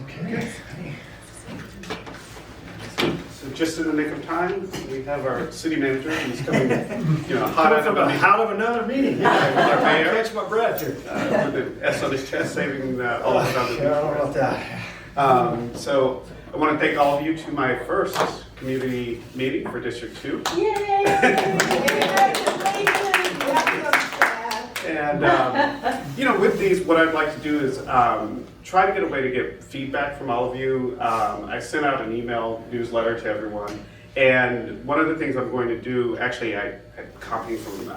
Okay. So just in the nick of time, we have our city manager, who's coming, hot out of a meeting. Out of another meeting. Yeah, Our I mayor. catch my breath here. With the S on his chest, saving all of us on the Yeah, I don't know about that. So I want to thank all of you to my first community meeting for District 2. Yay! And, with these, what I'd like to do is try to get a way to get feedback from all of you. I sent out an email newsletter to everyone. And one of the things I'm going to do, actually, I copied from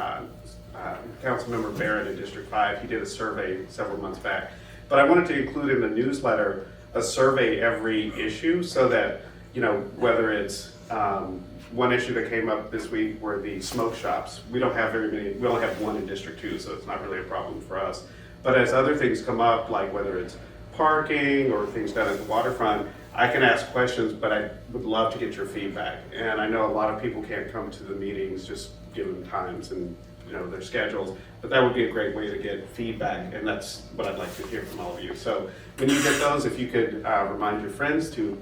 Council Member Barrett in District 5. He did a survey several months back. But I wanted to include in the newsletter a survey every issue so that, whether it's one issue that came up this week were the smoke shops. We don't have very many, we only have one in District 2, so it's not really a problem for us. But as other things come up, like whether it's parking or things down at the waterfront, I can ask questions, but I would love to get your feedback. And I know a lot of people can't come to the meetings just given times and their schedules, but that would be a great way to get feedback, and that's what I'd like to hear from all of you. So when you get those, if you could remind your friends to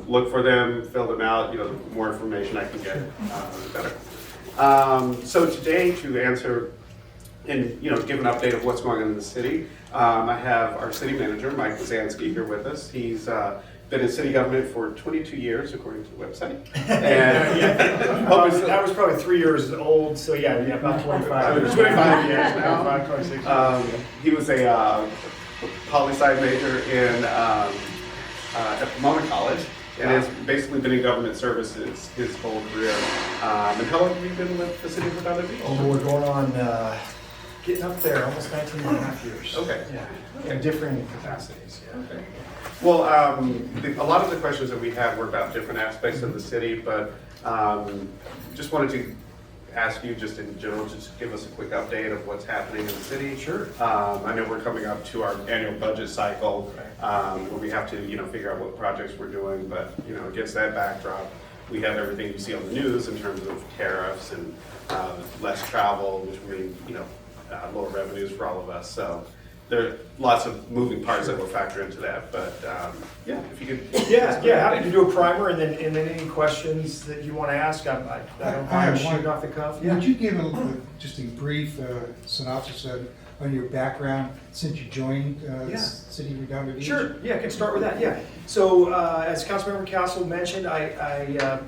look for them, fill them out. The more information I can get, the better. So today, to answer and give an update of what's going on in the city, I have our city manager, Mike Witzansky, here with us. He's been in city government for 22 years, according to the website. And That was probably 3 years old, so yeah, about 25. 25 years now. 25, 26 years. He was a poli-sci major in at Pomona College, and has basically been in government services his whole career. And how long have you been with the city of Redondo Beach? Oh, we're going on, getting up there, almost 19 and a half years. Okay. Yeah, in differing capacities, yeah. Okay. Well, a lot of the questions that we had were about different aspects of the city, but just wanted to ask you just in general, just give us a quick update of what's happening in the city. Sure. I know we're coming up to our annual budget cycle, where we have to, figure out what projects we're doing, but, against that backdrop, we have everything you see on the news in terms of tariffs and less travel, which mean, lower revenues for all of us. So there are lots of moving parts that will factor into that, but if you could. Yeah, happy to do a primer, and then any questions that you want to ask, I don't mind shooting off the cuff. Yeah. Would you give just a brief synopsis on your background since you joined City of Redondo Beach? Sure, yeah, I can start with that, yeah. So as Councilmember Castle mentioned, I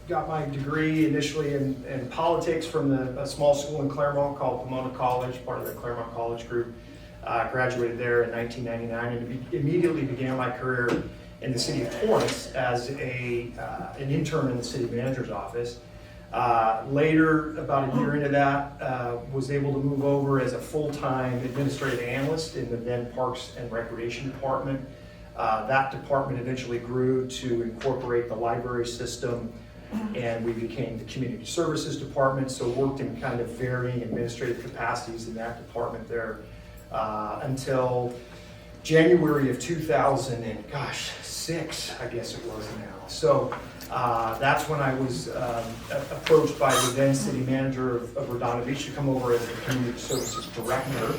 got my degree initially in politics from a small school in Claremont called Pomona College, part of the Claremont College group. Graduated there in 1999 and immediately began my career in the city of Torrance as an intern in the city manager's office. Later, about a year into that, was able to move over as a full-time administrative analyst in the then Parks and Recreation Department. That department eventually grew to incorporate the library system, and we became the Community Services Department, so worked in kind of varying administrative capacities in that department there. Until January of 2006, I guess it was now. So that's when I was approached by the then city manager of Redondo Beach to come over as the community services director.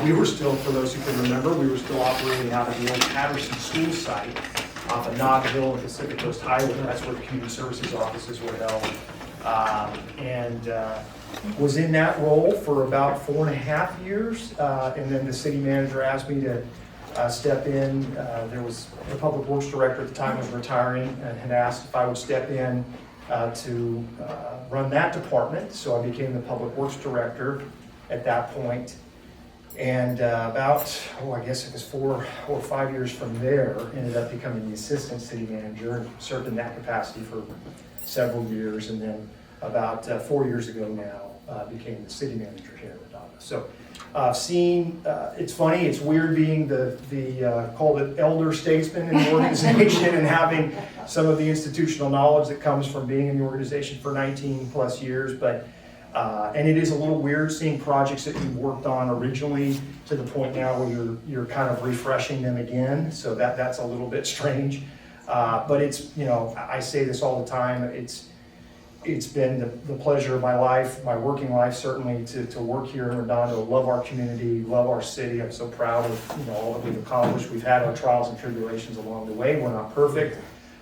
We were still, for those who can remember, we were still operating out of the old Patterson School site off of Nog Hill and Pacific Coast Highway. That's where the community services offices were held. Was in that role for about 4.5 years, and then the city manager asked me to step in. There was the public works director at the time was retiring and had asked if I would step in to run that department, so I became the public works director at that point. And about, I guess it was 4 or 5 years from there, ended up becoming the assistant city manager and served in that capacity for several years, and then about 4 years ago now, became the city manager here at Redondo. So seeing, it's funny, it's weird being the called it elder statesman in the organization and having some of the institutional knowledge that comes from being in the organization for 19 plus years, but and it is a little weird seeing projects that you worked on originally to the point now where you're kind of refreshing them again, so that's a little bit strange. But it's, I say this all the time, it's been the pleasure of my life, my working life certainly, to work here in Redondo. Love our community, love our city. I'm so proud of all that we've accomplished. We've had our trials and tribulations along the way. We're not perfect,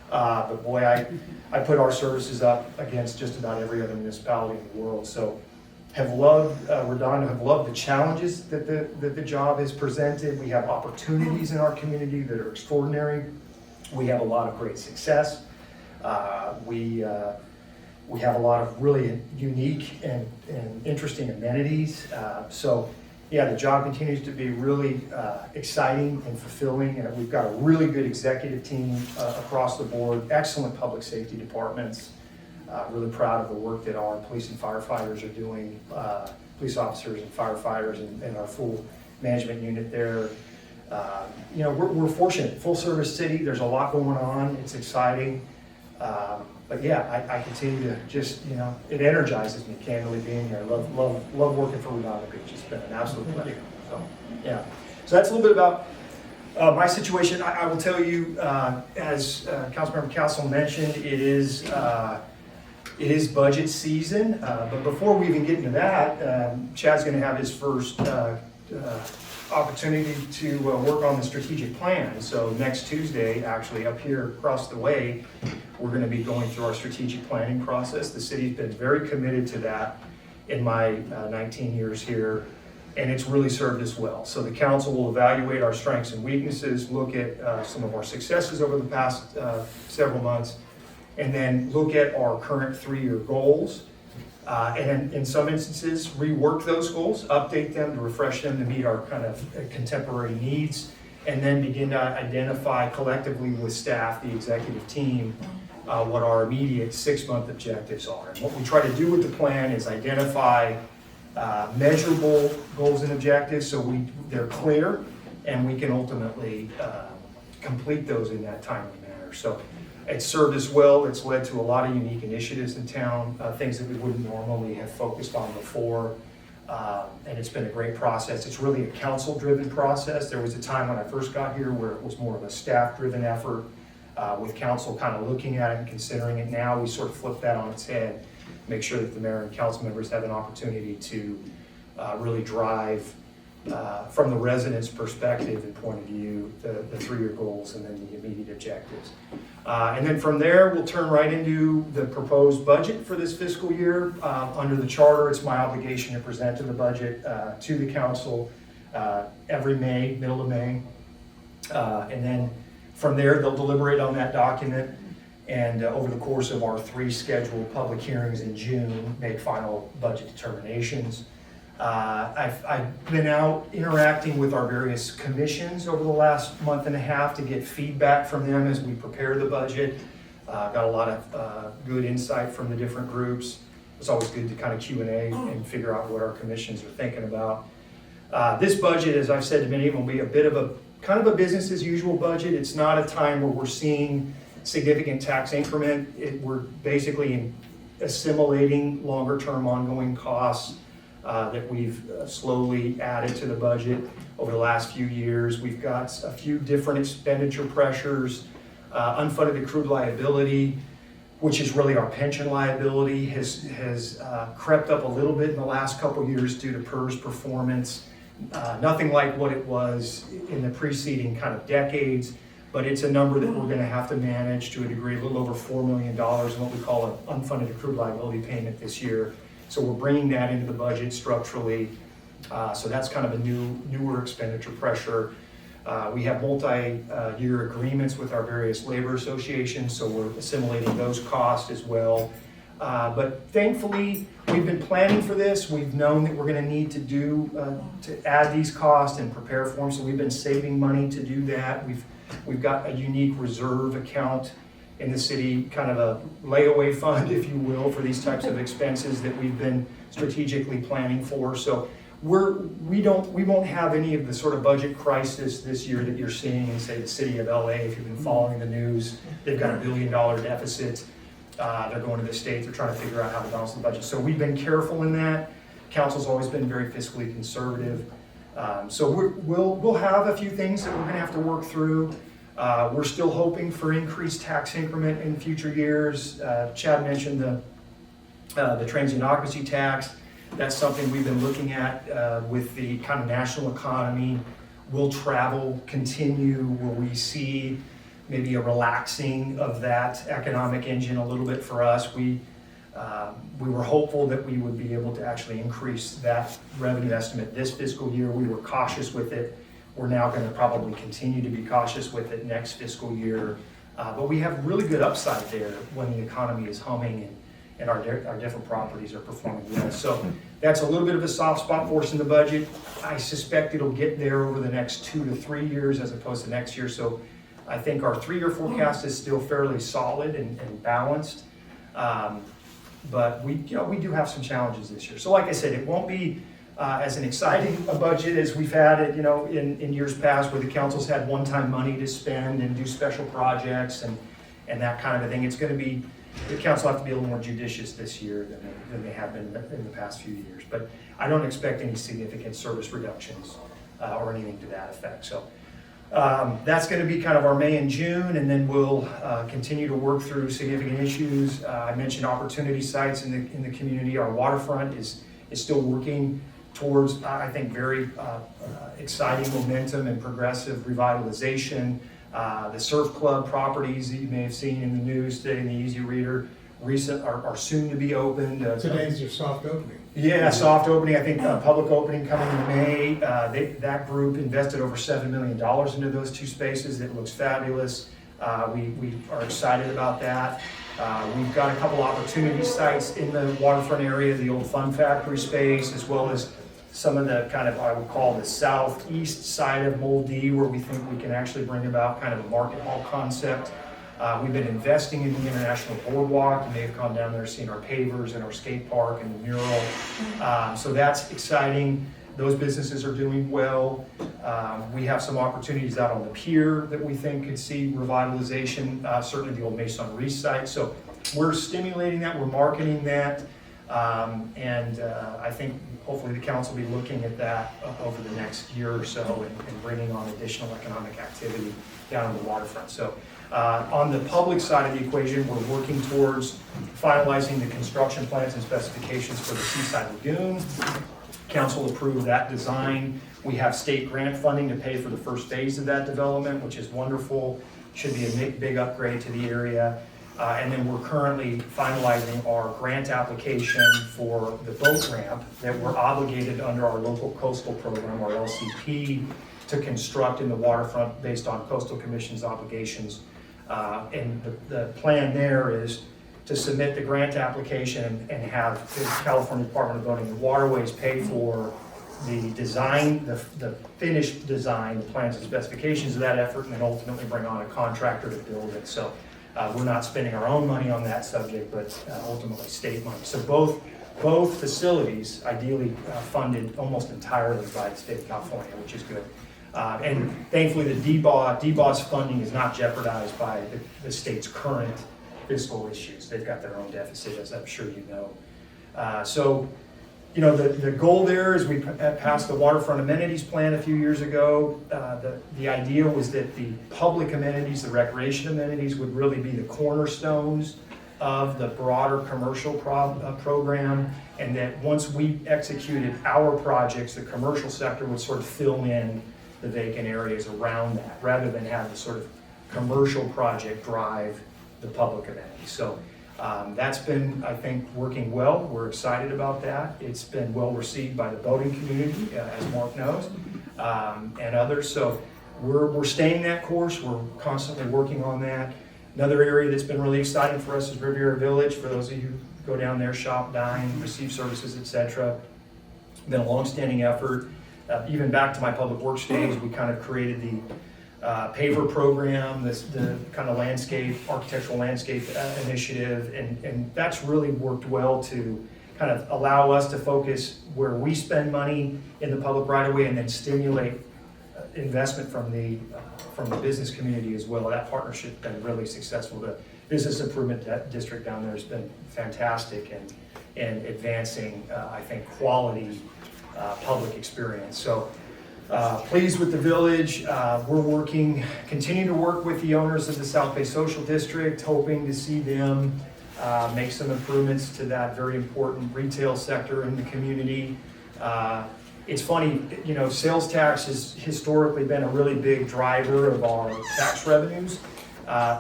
but boy, I put our services up against just about every other municipality in the world. So have loved Redondo, have loved the challenges that the job has presented. We have opportunities in our community that are extraordinary. We have a lot of great success. We have a lot of really unique and interesting amenities. So yeah, the job continues to be really exciting and fulfilling, and we've got a really good executive team across the board, excellent public safety departments. Really proud of the work that our police and firefighters are doing, police officers and firefighters and our full management unit there. We're fortunate, full service city, there's a lot going on, it's exciting. But yeah, I continue to just, it energizes me, candidly, being here. I love working for Redondo Beach. It's been an absolute pleasure. So, yeah. So that's a little bit about my situation. I will tell you, as Council Member Castle mentioned, it is budget season. But before we even get into that, Chad's going to have his first opportunity to work on the strategic plan. So next Tuesday, actually up here across the way, we're going to be going through our strategic planning process. The city's been very committed to that in my 19 years here, and it's really served us well. So the council will evaluate our strengths and weaknesses, look at some of our successes over the past several months, and then look at our current 3-year goals. And in some instances, rework those goals, update them to refresh them to meet our kind of contemporary needs, and then begin to identify collectively with staff, the executive team, what our immediate 6-month objectives are. And what we try to do with the plan is identify measurable goals and objectives so they're clear and we can ultimately complete those in that timely manner. So it's served us well. It's led to a lot of unique initiatives in town, things that we wouldn't normally have focused on before. And it's been a great process. It's really a council-driven process. There was a time when I first got here where it was more of a staff-driven effort with council kind of looking at it and considering it. Now we sort of flip that on its head, make sure that the mayor and council members have an opportunity to really drive from the residents' perspective and point of view, the 3-year goals and then the immediate objectives. And then from there, we'll turn right into the proposed budget for this fiscal year. Under the charter, it's my obligation to present the budget to the council every May, middle of May. And then from there, they'll deliberate on that document, and over the course of our 3 scheduled public hearings in June, make final budget determinations. I've been out interacting with our various commissions over the last month and a half to get feedback from them as we prepare the budget. Got a lot of good insight from the different groups. It's always good to kind of Q&A and figure out what our commissions are thinking about. This budget, as I've said to many of them, will be a bit of a kind of a business as usual budget. It's not a time where we're seeing significant tax increment. We're basically assimilating longer term ongoing costs that we've slowly added to the budget over the last few years. We've got a few different expenditure pressures. Unfunded accrued liability, which is really our pension liability, has crept up a little bit in the last couple of years due to PERS performance. Nothing like what it was in the preceding kind of decades, but it's a number that we're going to have to manage to a degree, a little over $4 million in what we call an unfunded accrued liability payment this year. So we're bringing that into the budget structurally. So that's kind of a newer expenditure pressure. We have multi-year agreements with our various labor associations, so we're assimilating those costs as well. But thankfully, we've been planning for this. We've known that we're going to need to add these costs and prepare for them, so we've been saving money to do that. We've got a unique reserve account in the city, kind of a layaway fund, if you will, for these types of expenses that we've been strategically planning for. So we won't have any of the sort of budget crisis this year that you're seeing in, say, the city of LA. If you've been following the news, they've got $1 billion deficit. They're going to the state. They're trying to figure out how to balance the budget. So we've been careful in that. Council's always been very fiscally conservative. So we'll have a few things that we're going to have to work through. We're still hoping for increased tax increment in future years. Chad mentioned the The transient occupancy tax, that's something we've been looking at with the kind of national economy. Will travel continue? Will we see maybe a relaxing of that economic engine a little bit for us? We were hopeful that we would be able to actually increase that revenue estimate this fiscal year. We were cautious with it. We're now going to probably continue to be cautious with it next fiscal year. But we have really good upside there when the economy is humming and our different properties are performing well. So that's a little bit of a soft spot for us in the budget. I suspect it'll get there over the next 2 to 3 years as opposed to next year. So I think our 3-year forecast is still fairly solid and balanced. But we do have some challenges this year. So like I said, it won't be as an exciting a budget as we've had it, in years past where the council's had one-time money to spend and do special projects and that kind of a thing. It's going to be, the council have to be a little more judicious this year than they have been in the past few years. But I don't expect any significant service reductions or anything to that effect. So that's going to be kind of our May and June, and then we'll continue to work through significant issues. I mentioned opportunity sites in the community. Our waterfront is still working towards, I think, very exciting momentum and progressive revitalization. The surf club properties that you may have seen in the news today in the Easy Reader are soon to be opened. Today's your soft opening. Yeah, soft opening. I think public opening coming in May. That group invested over $7 million into those 2 spaces. It looks fabulous. We are excited about that. We've got a couple opportunity sites in the waterfront area, the old Fun Factory space, as well as some of the kind of, I would call the southeast side of Blvd, where we think we can actually bring about kind of a market hall concept. We've been investing in the International Boardwalk. You may have gone down there, seen our pavers and our skate park and the mural. So that's exciting. Those businesses are doing well. We have some opportunities out on the pier that we think could see revitalization, certainly the old Maison site. So we're stimulating that, we're marketing that, and I think hopefully the council will be looking at that over the next year or so and bringing on additional economic activity down on the waterfront. So on the public side of the equation, we're working towards finalizing the construction plans and specifications for the Seaside Lagoon. Council approved that design. We have state grant funding to pay for the first phase of that development, which is wonderful. Should be a big upgrade to the area. And then we're currently finalizing our grant application for the boat ramp that we're obligated under our local coastal program, or LCP, to construct in the waterfront based on Coastal Commission's obligations. And the plan there is to submit the grant application and have the California Department of Boating and Waterways pay for the design, the finished design, the plans and specifications of that effort, and then ultimately bring on a contractor to build it. So we're not spending our own money on that subject, but ultimately state money. So both facilities ideally funded almost entirely by the state of California, which is good. And thankfully the DBOS funding is not jeopardized by the state's current fiscal issues. They've got their own deficit, as I'm sure you know. So the goal there is we passed the waterfront amenities plan a few years ago. The idea was that the public amenities, the recreation amenities, would really be the cornerstones of the broader commercial program, and that once we executed our projects, the commercial sector would sort of fill in the vacant areas around that, rather than have the sort of commercial project drive the public amenities. So that's been, I think, working well. We're excited about that. It's been well received by the boating community, as Mark knows, and others. So we're staying that course. We're constantly working on that. Another area that's been really exciting for us is Riviera Village. For those of you who go down there, shop, dine, receive services, etc. Been a long-standing effort. Even back to my public works days, we kind of created the paver program, the kind of architectural landscape initiative, and that's really worked well to kind of allow us to focus where we spend money in the public right of way, and then stimulate investment from the business community as well. That partnership's been really successful. The business improvement district down there has been fantastic and advancing, I think, quality public experience. So pleased with the village. We're continuing to work with the owners of the South Bay Social District, hoping to see them make some improvements to that very important retail sector in the community. It's funny, you know, sales tax has historically been a really big driver of our tax revenues.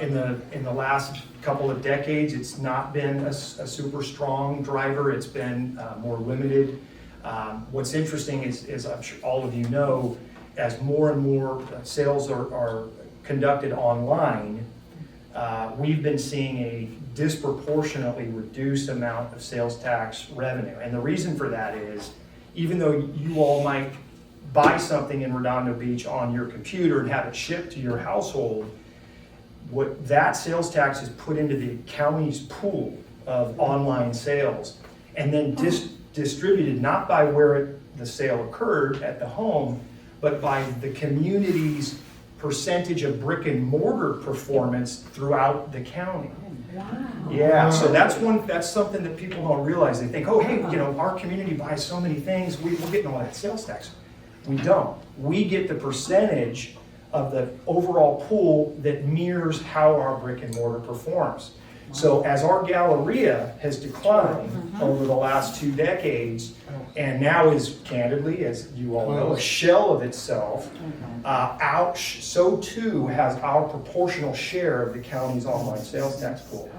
In the last couple of decades, it's not been a super strong driver. It's been more limited. What's interesting is I'm sure all of you know, as more and more sales are conducted online, we've been seeing a disproportionately reduced amount of sales tax revenue. And the reason for that is, even though you all might buy something in Redondo Beach on your computer and have it shipped to your household, what that sales tax is put into the county's pool of online sales and then distributed not by where the sale occurred at the home, but by the community's percentage of brick and mortar performance throughout the county. Wow. Yeah, so that's something that people don't realize. They think, oh, hey, you know, our community buys so many things, we're getting all that sales tax. We don't. We get the percentage of the overall pool that mirrors how our brick and mortar performs. So as our Galleria has declined over the last 2 decades, and now is candidly, as you all know, a shell of itself, so too has our proportional share of the county's online sales tax pool.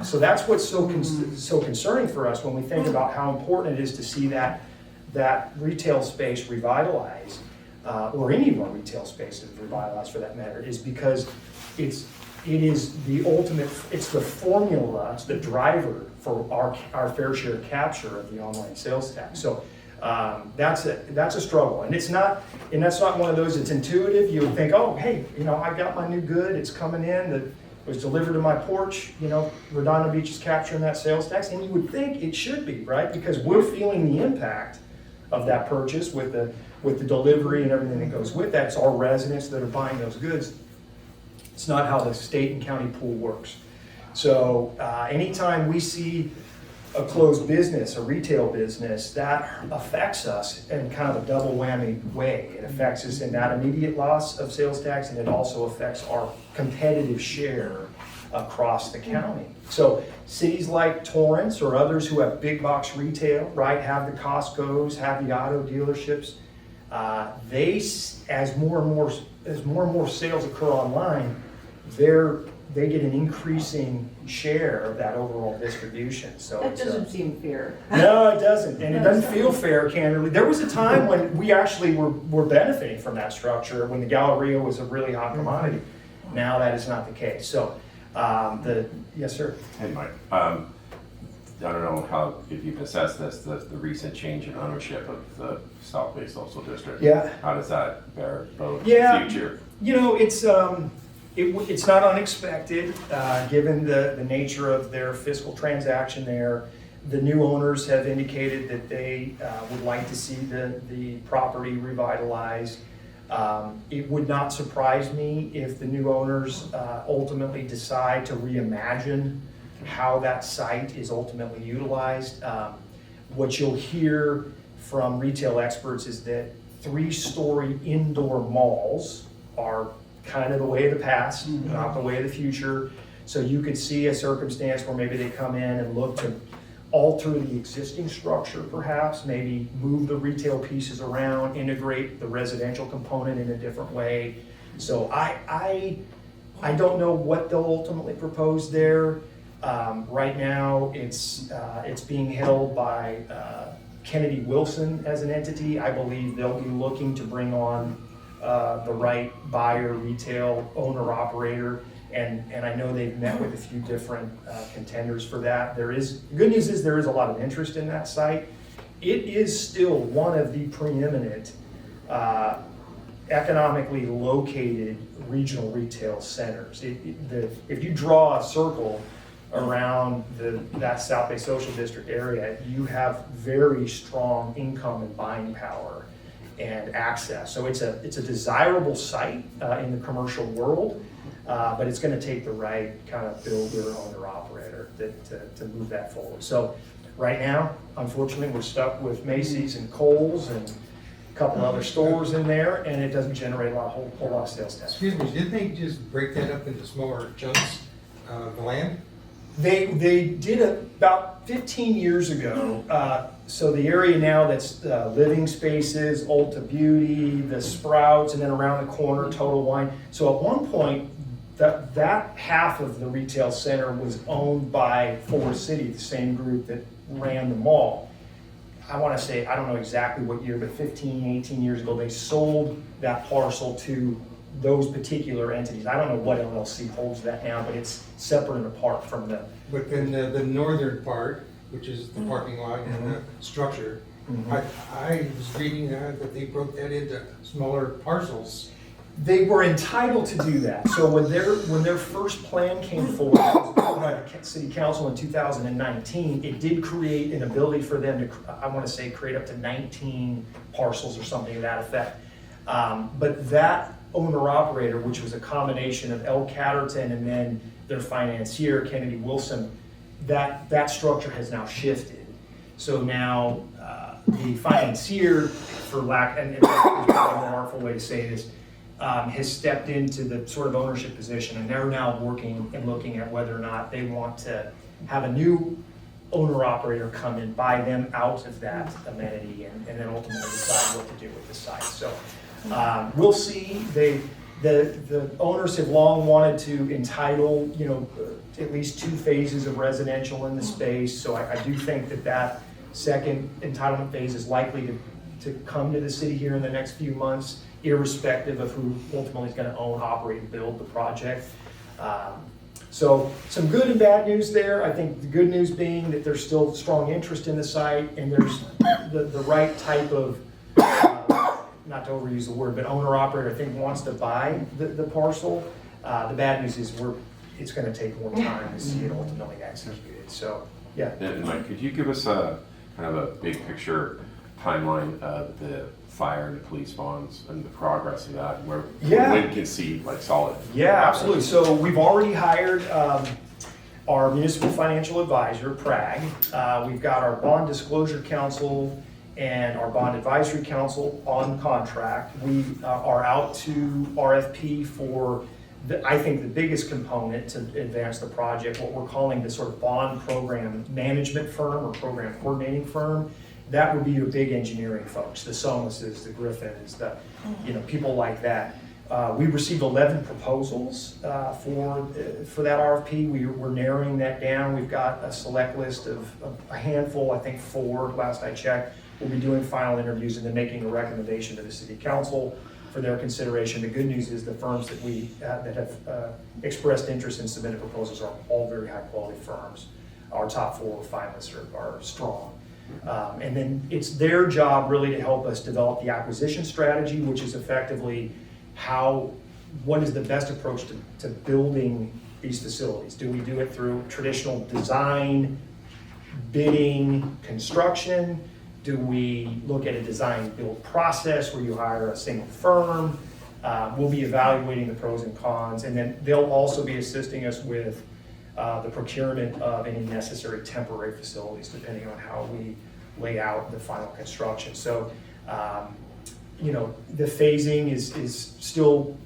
So that's what's so concerning for us when we think about how important it is to see that retail space revitalized, or any of our retail spaces revitalized for that matter, is because it is the ultimate, it's the formula, it's the driver for our fair share capture of the online sales tax. So that's a struggle, and that's not one of those that's intuitive. You would think, oh, hey, you know, I got my new good, it's coming in, that was delivered to my porch, you know, Redondo Beach is capturing that sales tax, and you would think it should be, right? Because we're feeling the impact of that purchase with the delivery and everything that goes with that. It's our residents that are buying those goods. It's not how the state and county pool works. So anytime we see a closed business, a retail business, that affects us in kind of a double whammy way. It affects us in that immediate loss of sales tax, and it also affects our competitive share across the county. So cities like Torrance or others who have big box retail, right, have the Costco's, have the auto dealerships, as more and more sales occur online, they get an increasing share of that overall distribution. So That doesn't seem fair. No, it doesn't, and it doesn't feel fair, candidly. There was a time when we actually were benefiting from that structure, when the Galleria was a really hot commodity. Now that is not the case. So, yes, sir. Hey, Mike. I don't know if you've assessed this, the recent change in ownership of the South Bay Social District. Yeah. How does that bear both Yeah. the future? You know, it's not unexpected, given the nature of their fiscal transaction there. The new owners have indicated that they would like to see the property revitalized. It would not surprise me if the new owners ultimately decide to reimagine how that site is ultimately utilized. What you'll hear from retail experts is that 3-story indoor malls are kind of the way of the past, not the way of the future. So you could see a circumstance where maybe they come in and look to alter the existing structure, perhaps, maybe move the retail pieces around, integrate the residential component in a different way. So I don't know what they'll ultimately propose there. Right now, it's being held by Kennedy Wilson as an entity. I believe they'll be looking to bring on the right buyer, retail owner, operator, and I know they've met with a few different contenders for that. The good news is there is a lot of interest in that site. It is still one of the preeminent economically located regional retail centers. If you draw a circle around that South Bay Social District area, you have very strong income and buying power and access. So it's a desirable site in the commercial world, but it's going to take the right kind of builder, owner, operator to move that forward. So right now, unfortunately, we're stuck with Macy's and Kohl's and a couple other stores in there, and it doesn't generate a whole lot of sales tax. Excuse me, didn't they just break that up into smaller chunks, the land? They did about 15 years ago. So the area now that's living spaces, Ulta Beauty, the Sprouts, and then around the corner, Total Wine. So at one point, that half of the retail center was owned by Forest City, the same group that ran the mall. I want to say, I don't know exactly what year, but 15, 18 years ago, they sold that parcel to those particular entities. I don't know what LLC holds that now, but it's separate and apart from the. But then the northern part, which is the parking lot and the structure, I was reading that they broke that into smaller parcels. They were entitled to do that. So when their first plan came forward by the city council in 2019, it did create an ability for them to, I want to say, create up to 19 parcels or something to that effect. But that owner-operator, which was a combination of L. Catterton and then their financier, Kennedy Wilson, that structure has now shifted. So now the financier, for lack, and it's a more artful way to say this, has stepped into the sort of ownership position, and they're now working and looking at whether or not they want to have a new owner-operator come and buy them out of that amenity and then ultimately decide what to do with the site. So we'll see. The owners have long wanted to entitle, at least 2 phases of residential in the space. So I do think that second entitlement phase is likely to come to the city here in the next few months, irrespective of who ultimately is going to own, operate, and build the project. So some good and bad news there. I think the good news being that there's still strong interest in the site, and there's the right type of, not to overuse the word, but owner-operator, I think, wants to buy the parcel. The bad news is it's going to take more time to see it ultimately executed. So, yeah. And Mike, could you give us a kind of a big picture timeline of the fire and the police bonds and the progress of that, where when we can see like solid? Yeah, absolutely. So we've already hired our municipal financial advisor, Prag. We've got our bond disclosure council and our bond advisory council on contract. We are out to RFP for I think the biggest component to advance the project, what we're calling the sort of bond program management firm or program coordinating firm. That would be your big engineering folks, the Somases, the Griffins, the people like that. We received 11 proposals for that RFP. We're narrowing that down. We've got a select list of a handful, I think 4 last I checked. We'll be doing final interviews and then making a recommendation to the city council for their consideration. The good news is the firms that have expressed interest and submitted proposals are all very high quality firms. Our top 4 finalists are strong. And then it's their job really to help us develop the acquisition strategy, which is effectively what is the best approach to building these facilities. Do we do it through traditional design, bidding, construction? Do we look at a design-build process where you hire a single firm? We'll be evaluating the pros and cons, and then they'll also be assisting us with the procurement of any necessary temporary facilities, depending on how we lay out the final construction. So, the phasing is still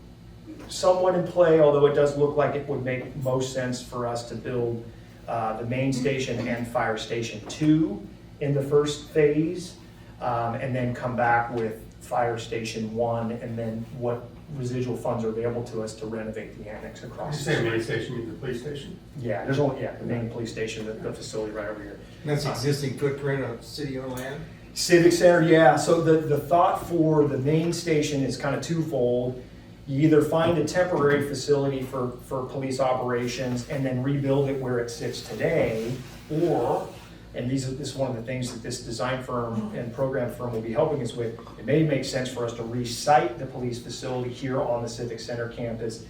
somewhat in play, although it does look like it would make most sense for us to build the main station and fire station 2 in the first phase, and then come back with fire station 1, and then what residual funds are available to us to renovate the annex across. You say main station, you mean the police station? Yeah, there's only, the main police station, the facility right over here. And that's existing footprint of city-owned land? Civic Center, yeah. So the thought for the main station is kind of twofold. You either find a temporary facility for police operations and then rebuild it where it sits today, or, and this is one of the things that this design firm and program firm will be helping us with, it may make sense for us to re-site the police facility here on the Civic Center campus,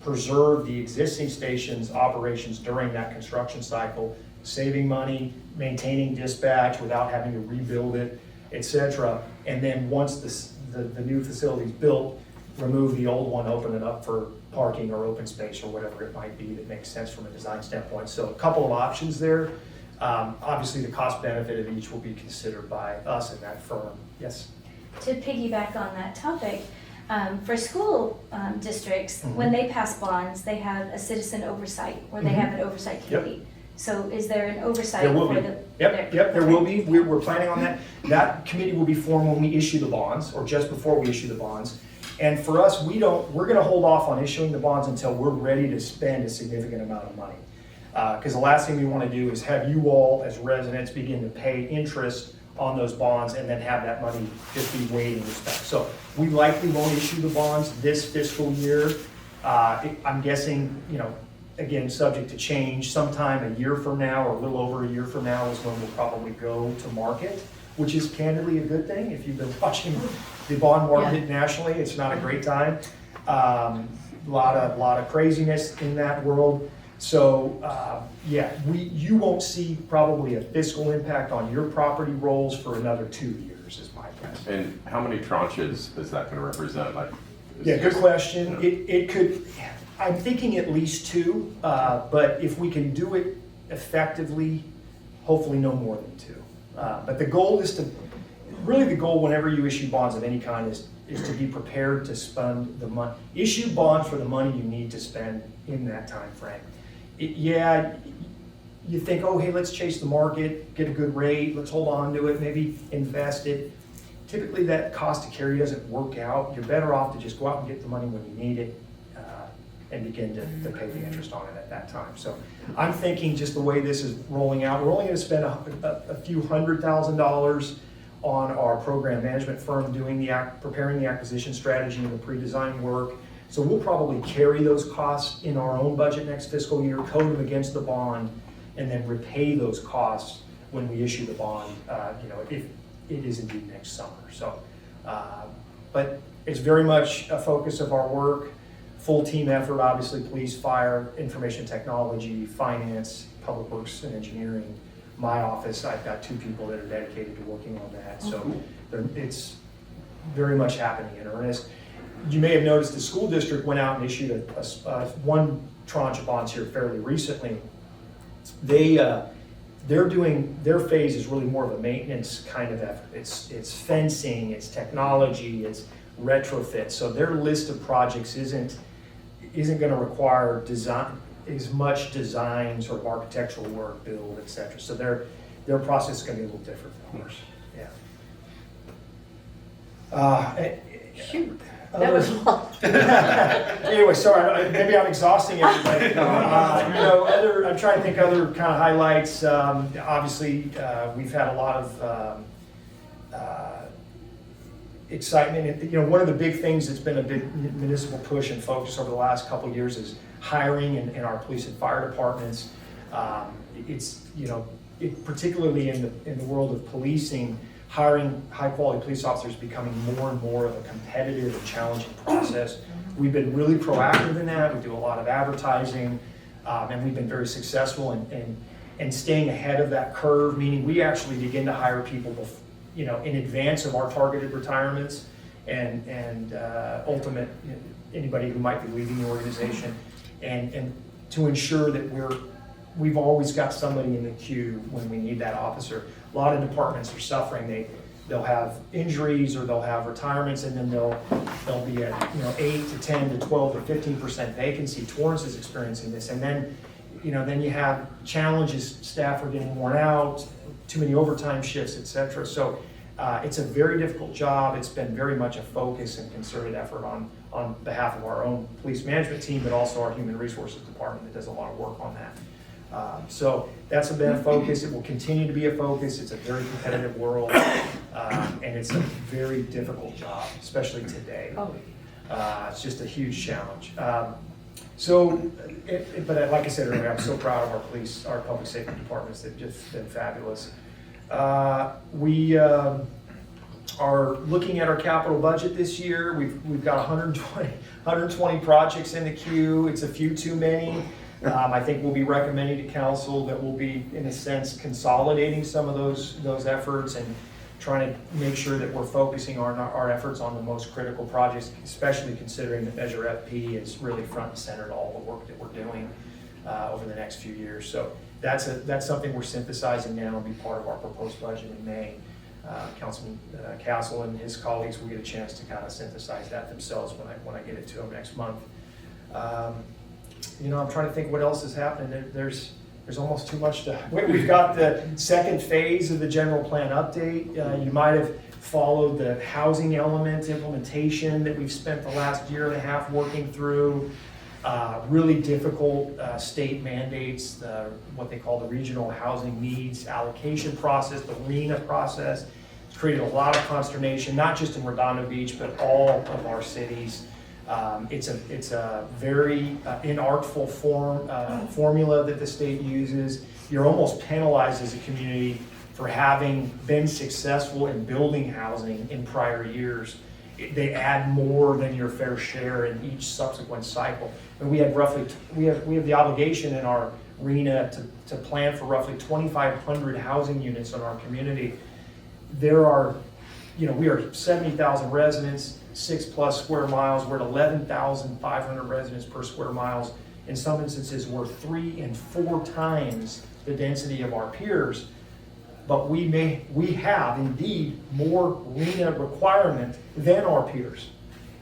preserve the existing station's operations during that construction cycle, saving money, maintaining dispatch without having to rebuild it, etc. And then once the new facility is built, remove the old one, open it up for parking or open space or whatever it might be that makes sense from a design standpoint. So a couple of options there. Obviously, the cost benefit of each will be considered by us and that firm. Yes? To piggyback on that topic, For school districts, when they pass bonds, they have a citizen oversight, or they have an oversight committee. So is there an oversight There will for be. the? Yep, there will be. We're planning on that. That committee will be formed when we issue the bonds, or just before we issue the bonds. And for us, we're gonna hold off on issuing the bonds until we're ready to spend a significant amount of money. Because the last thing we wanna do is have you all, as residents, begin to pay interest on those bonds and then have that money just be waiting to spend. So we likely won't issue the bonds this fiscal year. I'm guessing, again, subject to change, sometime a year from now or a little over a year from now is when we'll probably go to market, which is candidly a good thing. If you've been watching the bond market nationally, it's not a great time. A lot of craziness in that world. So you won't see probably a fiscal impact on your property rolls for another 2 years, is my guess. And how many tranches is that gonna represent? Good question. It could, I'm thinking at least 2, but if we can do it effectively, hopefully no more than 2. But the goal is the goal whenever you issue bonds of any kind is to be prepared to spend the money. Issue bonds for the money you need to spend in that time frame. You think, oh, hey, let's chase the market, get a good rate, let's hold on to it, maybe invest it. Typically that cost to carry doesn't work out. You're better off to just go out and get the money when you need it and begin to pay the interest on it at that time. So I'm thinking just the way this is rolling out, we're only gonna spend a few $100,000 on our program management firm preparing the acquisition strategy and the pre-design work. So we'll probably carry those costs in our own budget next fiscal year, code them against the bond, and then repay those costs when we issue the bond, if it is indeed next summer. So, but it's very much a focus of our work, full team effort, obviously police, fire, information technology, finance, public works and engineering. My office, I've got 2 people that are dedicated to working on that. So it's very much happening in earnest. You may have noticed the school district went out and issued one tranche of bonds here fairly recently. They're doing, their phase is really more of a maintenance kind of effort. It's fencing, it's technology, it's retrofit. So their list of projects isn't gonna require as much design, sort of architectural work, build, et cetera. So their process is gonna be a little different than ours. Shoot, that was long. Anyway, sorry, maybe I'm exhausting everybody. I'm trying to think other kind of highlights. Obviously, we've had a lot of excitement. One of the big things that's been a big municipal push and focus over the last couple of years is hiring in our police and fire departments. Particularly in the world of policing, hiring high-quality police officers is becoming more and more of a competitive and challenging process. We've been really proactive in that. We do a lot of advertising, and we've been very successful in staying ahead of that curve, meaning we actually begin to hire people in advance of our targeted retirements and ultimate, anybody who might be leaving the organization, and to ensure that we've always got somebody in the queue when we need that officer. A lot of departments are suffering. They'll have injuries or they'll have retirements, and then they'll be at 8 to 10 to 12 to 15% vacancy. Torrance is experiencing this, and then you have challenges. Staff are getting worn out, too many overtime shifts, etc. So it's a very difficult job. It's been very much a focus and concerted effort on behalf of our own police management team, but also our human resources department that does a lot of work on that. So that's been a focus. It will continue to be a focus. It's a very competitive world, and it's a very difficult job, especially today. It's just a huge challenge. But like I said earlier, I'm so proud of our police, our public safety departments. They've just been fabulous. We are looking at our capital budget this year. We've got 120 projects in the queue. It's a few too many. I think we'll be recommending to council that we'll be, in a sense, consolidating some of those efforts and trying to make sure that we're focusing our efforts on the most critical projects, especially considering that Measure FP is really front and center to all the work that we're doing over the next few years. So that's something we're synthesizing now and be part of our proposed budget in May. Councilman Castle and his colleagues will get a chance to kind of synthesize that themselves when I get it to them next month. You know, I'm trying to think what else is happening. There's almost too much to. We've got the second phase of the general plan update. You might have followed the housing element implementation that we've spent the last year and a half working through. Really difficult state mandates, what they call the regional housing needs allocation process, the RHNA process. It's created a lot of consternation, not just in Redondo Beach, but all of our cities. It's a very inartful formula that the state uses. You're almost penalized as a community for having been successful in building housing in prior years. They add more than your fair share in each subsequent cycle. And we have the obligation in our RHNA to plan for roughly 2,500 housing units in our community. There are, you know, we are 70,000 residents, 6+ square miles. We're at 11,500 residents per square miles. In some instances, we're 3 and 4 times the density of our peers. But we have indeed more RHNA requirement than our peers.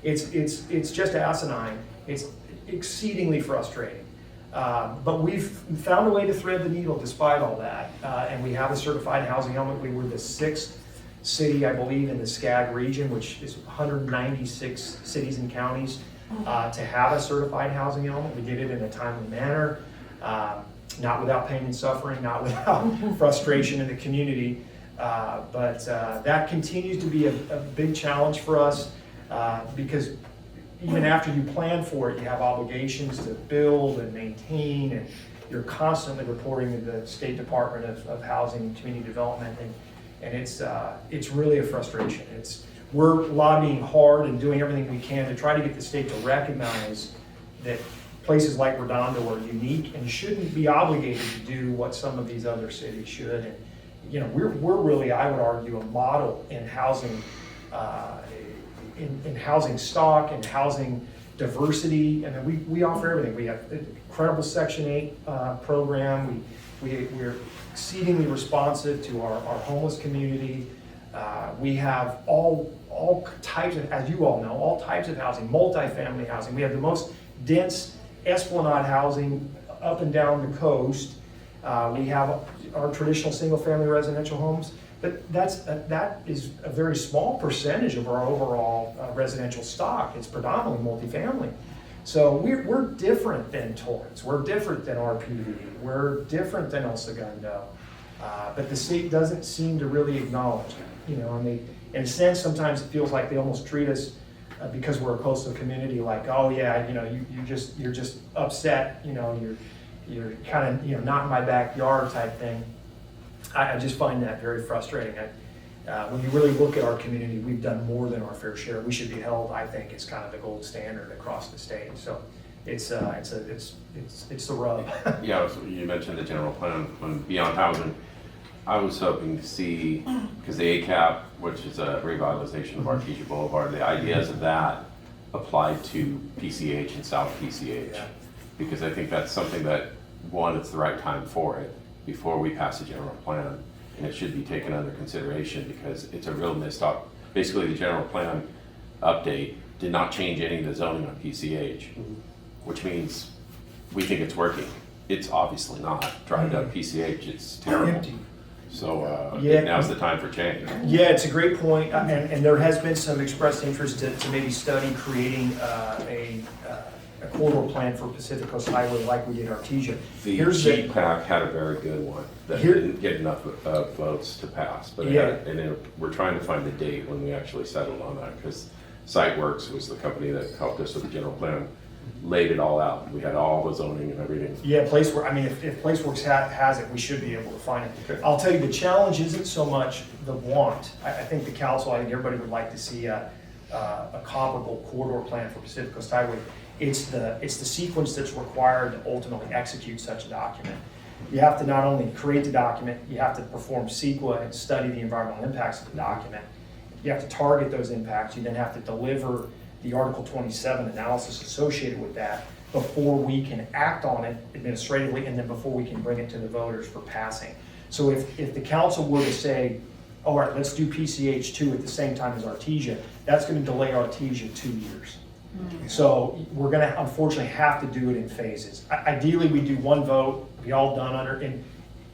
It's just asinine. It's exceedingly frustrating. But we've found a way to thread the needle despite all that. And we have a certified housing element. We were the 6th city, I believe, in the SCAG region, which is 196 cities and counties, to have a certified housing element. We did it in a timely manner. Not without pain and suffering, not without frustration in the community, but that continues to be a big challenge for us because even after you plan for it, you have obligations to build and maintain, and you're constantly reporting to the State Department of Housing and Community Development, and it's really a frustration. We're lobbying hard and doing everything we can to try to get the state to recognize that places like Redondo are unique and shouldn't be obligated to do what some of these other cities should. And you know, we're really, I would argue, a model in housing, in housing stock and housing diversity. I mean, we offer everything. We have an incredible Section 8 program. We're exceedingly responsive to our homeless community. We have all types of, as you all know, all types of housing, multifamily housing. We have the most dense Esplanade housing up and down the coast. We have our traditional single-family residential homes, but that is a very small percentage of our overall residential stock. It's predominantly multifamily. So we're different than Torrance. We're different than RPD. We're different than El Segundo. But the state doesn't seem to really acknowledge it. You know, I mean, in a sense, sometimes it feels like they almost treat us because we're a coastal community, like, oh yeah, you know, you're just upset, you know, you're kind of, you know, not in my backyard type thing. I just find that very frustrating. When you really look at our community, we've done more than our fair share. We should be held, I think, as kind of the gold standard across the state. So it's the rub. Yeah, so you mentioned the general plan on beyond housing. I was hoping to see, because the ACAP, which is a revitalization of Artesia Boulevard, the ideas of that applied to PCH and South PCH. Yeah. Because I think that's something that, one, it's the right time for it before we pass a general plan. And it should be taken under consideration because it's a real missed up. Basically, the general plan update did not change any of the zoning on PCH, which means we think it's working. It's obviously not. Drive down PCH, it's terrible. Empty. So Yeah. now's the time for change. Yeah, it's a great point, and there has been some expressed interest to maybe study creating a corridor plan for Pacific Coast Highway like we did Artesia. The Here's GPAC had a very good one that didn't get enough votes to pass, but we're trying to find the date when we actually settled on that, because SiteWorks was the company that helped us with the general plan, laid it all out. We had all the zoning and everything. Yeah, I mean, if PlaceWorks has it, we should be able to find it. Okay. I'll tell you, the challenge isn't so much the want. I think the council, I think everybody would like to see a comparable corridor plan for Pacific Coast Highway. It's the sequence that's required to ultimately execute such a document. You have to not only create the document, you have to perform CEQA and study the environmental impacts of the document. You have to target those impacts. You then have to deliver the Article 27 analysis associated with that before we can act on it administratively, and then before we can bring it to the voters for passing. So if the council were to say, all right, let's do PCH 2 at the same time as Artesia, that's gonna delay Artesia 2 years. So we're gonna unfortunately have to do it in phases. Ideally, we do one vote, be all done under,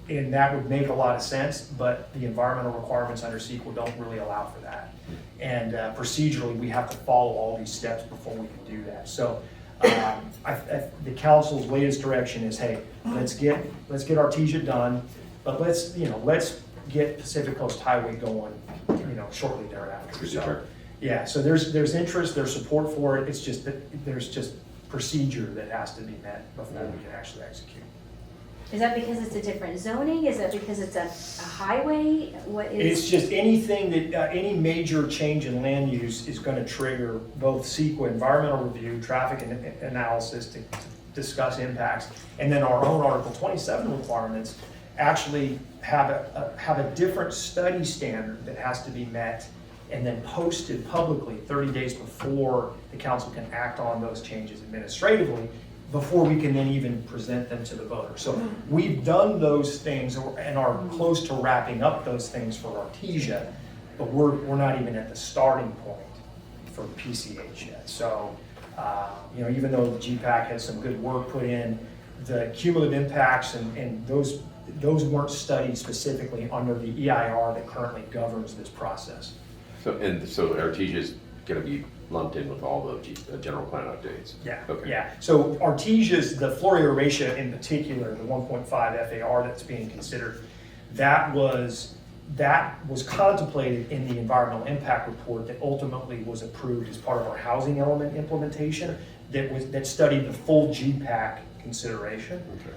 and that would make a lot of sense, but the environmental requirements under CEQA don't really allow for that. And procedurally, we have to follow all these steps before we can do that. So the council's latest direction is, hey, let's get Artesia done, but let's get Pacific Coast Highway going, shortly thereafter. So, yeah, so there's interest, there's support for it. It's just that there's just procedure that has to be met before we can actually execute. Is that because it's a different zoning? Is that because it's a highway? What is? It's just anything that, any major change in land use is going to trigger both CEQA environmental review, traffic analysis to discuss impacts, and then our own Article 27 requirements actually have a different study standard that has to be met and then posted publicly 30 days before the council can act on those changes administratively, before we can then even present them to the voters. So we've done those things and are close to wrapping up those things for Artesia, but we're not even at the starting point for PCH yet. So, even though the GPAC has some good work put in, the cumulative impacts and those weren't studied specifically under the EIR that currently governs this process. So Artesia is going to be lumped in with all the general plan updates? Yeah, Okay. yeah. So Artesia's, the floor area ratio in particular, the 1.5 FAR that's being considered, that was contemplated in the environmental impact report that ultimately was approved as part of our housing element implementation that studied the full GPAC consideration. Okay.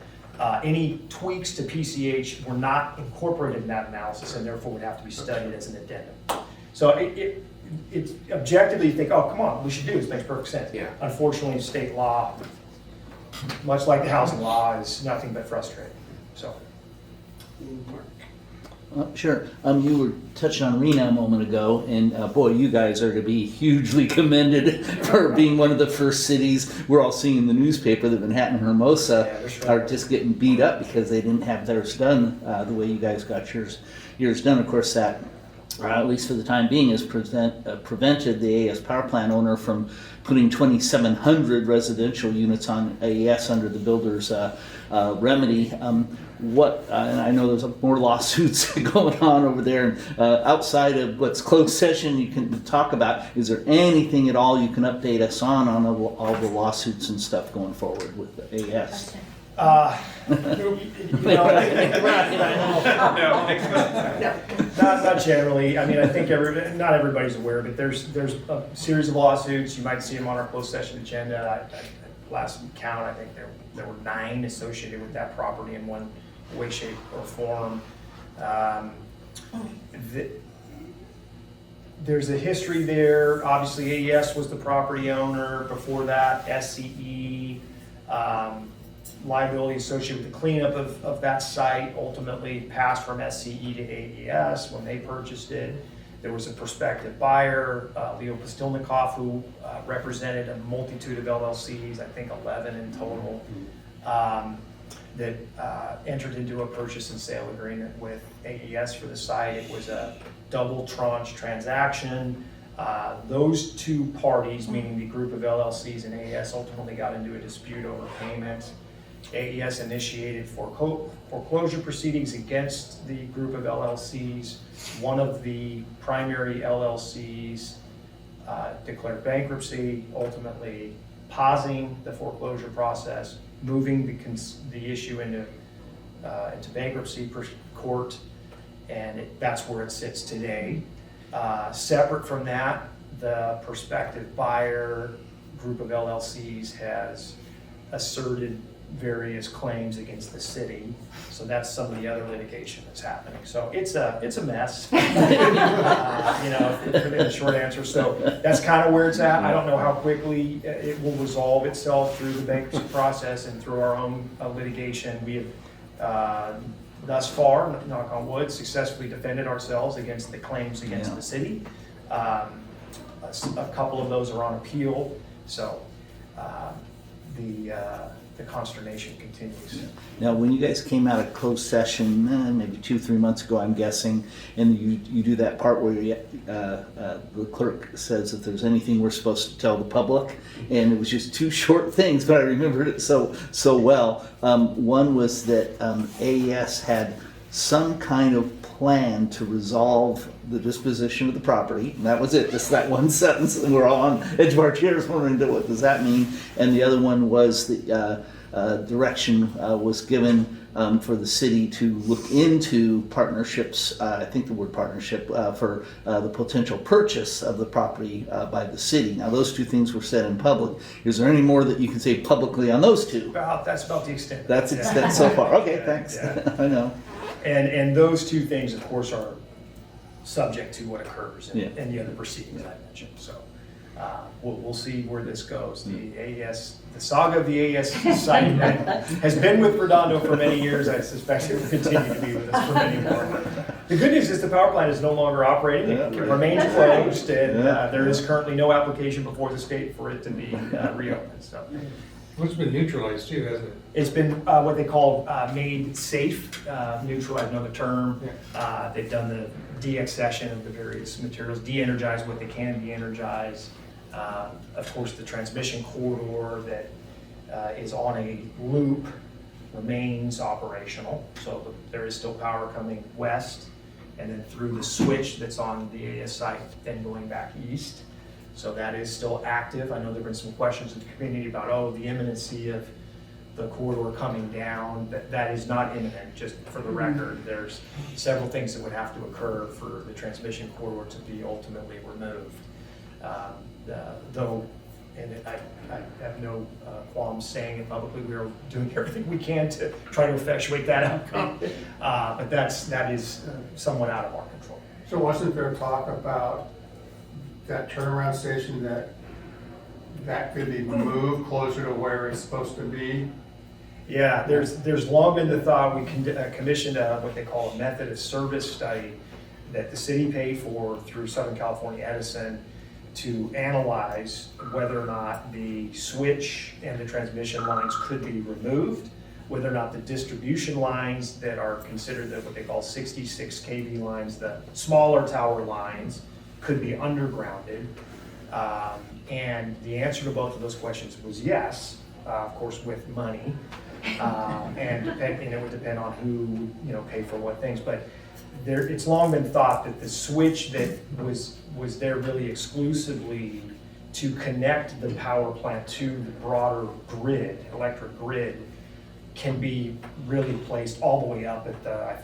Any tweaks to PCH were not incorporated in that analysis and therefore would have to be studied as an addendum. So it's objectively you think, oh, come on, we should do this, makes perfect sense. Yeah. Unfortunately, state law, much like the housing law, is nothing but frustrating. So, Sure. You were touching on Rena a moment ago, and boy, you guys are to be hugely commended for being one of the first cities. We're all seeing in the newspaper that Manhattan and Hermosa are just getting beat up because they didn't have theirs done the way you guys got yours done. Of course, that, at least for the time being, has prevented the AES Power Plant owner from putting 2,700 residential units on AES under the builder's remedy. And I know there's more lawsuits going on over there. Outside of what's closed session, you can talk about. Is there anything at all you can update us on all the lawsuits and stuff going forward with the AES? Not generally. I mean, I think not everybody's aware, but there's a series of lawsuits. You might see them on our closed session agenda. Last count, I think there were 9 associated with that property in one way, shape, or form. There's a history there. Obviously, AES was the property owner. Before that, SCE. Liability associated with the cleanup of that site ultimately passed from SCE to AES when they purchased it. There was a prospective buyer, Leo Postilnikoff, who represented a multitude of LLCs, I think 11 in total, that entered into a purchase and sale agreement with AES for the site. It was a double tranche transaction. Those two parties, meaning the group of LLCs and AES, ultimately got into a dispute over payment. AES initiated foreclosure proceedings against the group of LLCs. One of the primary LLCs declared bankruptcy, ultimately pausing the foreclosure process, moving the issue into bankruptcy court, and that's where it sits today. Separate from that, the prospective buyer group of LLCs has asserted various claims against the city. So that's some of the other litigation that's happening. So it's a mess, for the short answer. So that's kind of where it's at. I don't know how quickly it will resolve itself through the bankruptcy process and through our own litigation. We have thus far, knock on wood, successfully defended ourselves against the claims against the city. A couple of those are on appeal. So the consternation continues. Now, when you guys came out of closed session, maybe 2-3 months ago, I'm guessing, and you do that part where the clerk says if there's anything we're supposed to tell the public, and it was just 2 short things, but I remembered it so well. One was that AES had some kind of plan to resolve the disposition of the property, and that was it, just that one sentence, and we're all on edge of our chairs wondering what does that mean. And the other one was the direction was given for the city to look into partnerships, I think the word partnership, for the potential purchase of the property by the city. Now, those 2 things were said in public. Is there any more that you can say publicly on those 2? That's about the extent. That's Yeah. extent so far. Okay, Yeah, thanks. yeah. I know. And those 2 things, of course, are subject to what occurs Yeah. in the other proceedings I mentioned. So we'll see where this goes. The saga of the AES site has been with Redondo for many years. I suspect it will continue to be with us for many more. The good news is the power plant is no longer operating. It remains closed, and there is currently no application before the state for it to be reopened. So It's been neutralized too, hasn't it? it's been what they call made safe, neutralized, another term. They've done the de-accession of the various materials, de-energize what they can de-energize. Of course, the transmission corridor that is on a loop remains operational. So there is still power coming west and then through the switch that's on the AES site, then going back east. So that is still active. I know there've been some questions in the community about, the imminency of the corridor coming down. That is not imminent, just for the record. There's several things that would have to occur for the transmission corridor to be ultimately removed. Though, and I have no qualms saying it publicly, we are doing everything we can to try to effectuate that outcome. But that is somewhat out of our control. So wasn't there talk about that turnaround station that could be moved closer to where it's supposed to be? Yeah, there's long been the thought. We commissioned what they call a method of service study that the city paid for through Southern California Edison to analyze whether or not the switch and the transmission lines could be removed, whether or not the distribution lines that are considered what they call 66 kV lines, the smaller tower lines, could be undergrounded. And the answer to both of those questions was yes, of course, with money. And it would depend on who would pay for what things. But it's long been thought that the switch that was there really exclusively to connect the power plant to the broader grid, electric grid, can be really placed all the way up at The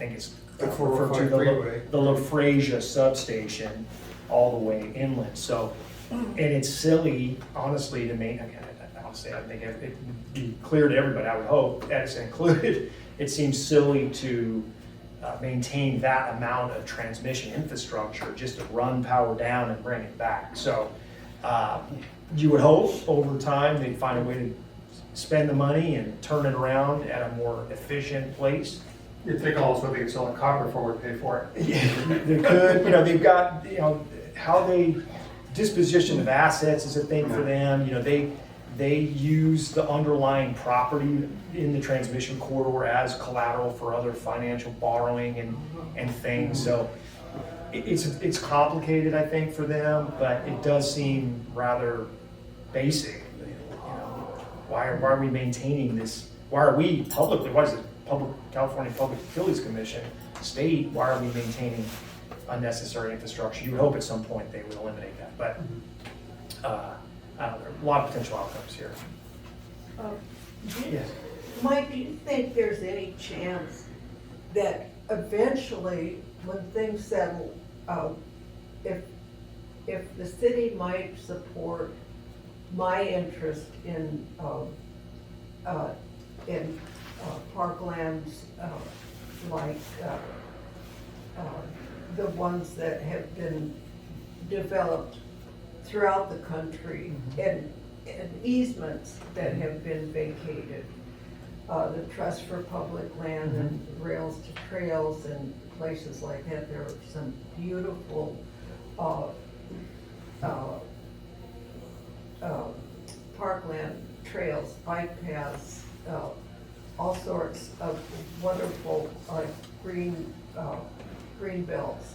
the 405 freeway. the La Fresia substation, all the way inland. So, and it's silly, honestly, to me. Honestly, I think it would be clear to everybody. I would hope, Edison included. It seems silly to maintain that amount of transmission infrastructure just to run power down and bring it back. So you would hope over time they'd find a way to spend the money and turn it around at a more efficient place. You think also they could sell a copper forward, pay for it. Yeah, they could. They've got, how they disposition of assets is a thing for them. They use the underlying property in the transmission corridor as collateral for other financial borrowing and things. So it's complicated, I think, for them, but it does seem rather basic. Why are we maintaining this? Why are we publicly? Why is the California Public Utilities Commission state? Why are we maintaining unnecessary infrastructure? You would hope at some point they would eliminate that, but. I don't know, a lot of potential outcomes here. Yes. Mike, do you think there's any chance that eventually, when things settle out, if the city might support my interest in parklands like the ones that have been developed throughout the country, and easements that have been vacated. The Trust for Public Land and Rails to Trails and places like that. There are some beautiful parkland trails, bike paths, all sorts of wonderful, green belts.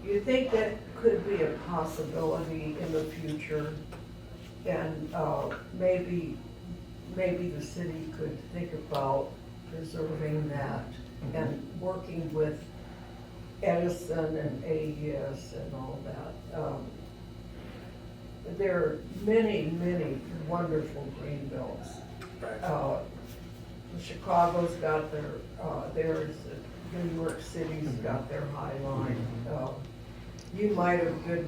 You think that could be a possibility in the future? And maybe the city could think about preserving that and working with Edison and AES and all that. There are many, many wonderful green belts. Right. Chicago's got theirs, New York City's got their High Line. You might have been,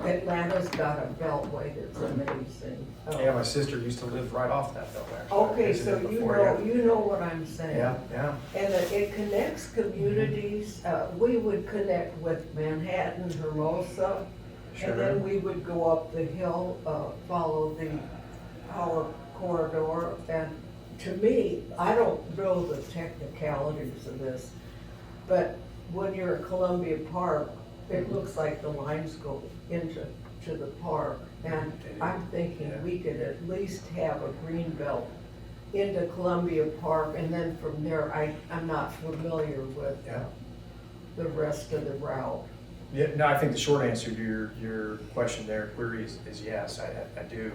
Atlanta's got a beltway that's amazing. Yeah, my sister used to live right off that though, actually. Okay, so Visited you before, know, you know what I'm saying. Yeah, yeah. And it connects communities. We would connect with Manhattan, Hermosa, Sure. and then we would go up the hill, follow the power corridor. And to me, I don't know the technicalities of this, but when you're at Columbia Park, it looks like the lines go into the park. And I'm thinking we could at least have a green belt into Columbia Park, and then from there, I'm not familiar with Yeah. the rest of the route. Yeah, no, I think the short answer to your question there, query is yes, I do.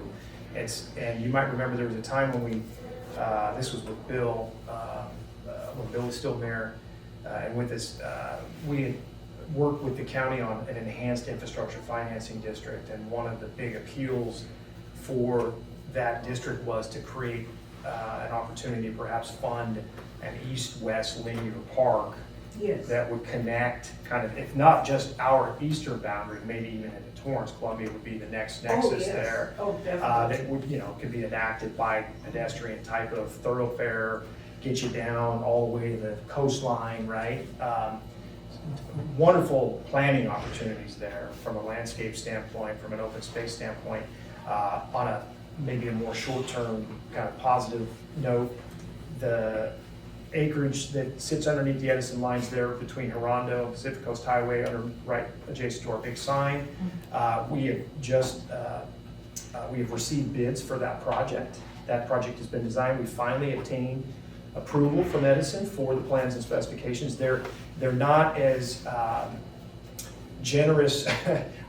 And you might remember there was a time when we, this was with Bill, when Bill was still mayor, and with this, we had worked with the county on an enhanced infrastructure financing district, and one of the big appeals for that district was to create an opportunity to perhaps fund an east-west linear park Yes. that would connect kind of, if not just our eastern boundary, maybe even into Torrance. Columbia would be the next nexus yes. there. Oh, definitely. That would, could be enacted by pedestrian type of thoroughfare, get you down all the way to the coastline, right? Wonderful planning opportunities there from a landscape standpoint, from an open space standpoint, on a maybe a more short-term kind of positive note. The acreage that sits underneath the Edison lines there between Redondo, Pacific Coast Highway, right adjacent to our big sign. We have received bids for that project. That project has been designed. We finally obtained approval from Edison for the plans and specifications. They're not as generous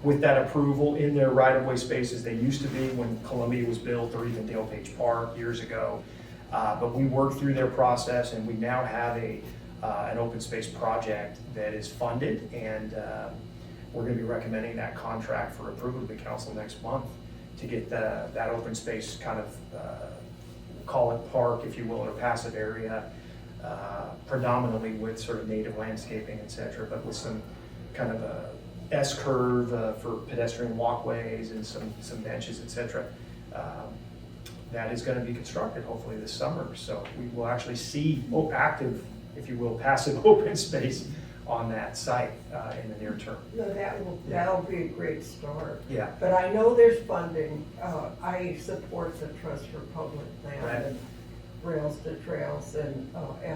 with that approval in their right-of-way space as they used to be when Columbia was built, or even Dale Page Park years ago. But we worked through their process, and we now have an open space project that is funded, and we're going to be recommending that contract for approval to the council next month to get that open space kind of, call it park, if you will, or passive area, predominantly with sort of native landscaping, et cetera, but with some kind of a S-curve for pedestrian walkways and some benches, et cetera. That is going to be constructed hopefully this summer. So we will actually see active, if you will, passive open space on that site in the near term. No, that'll be a great start. Yeah. But I know there's funding. I support the Trust for Public Land Right. and Rails to Trails and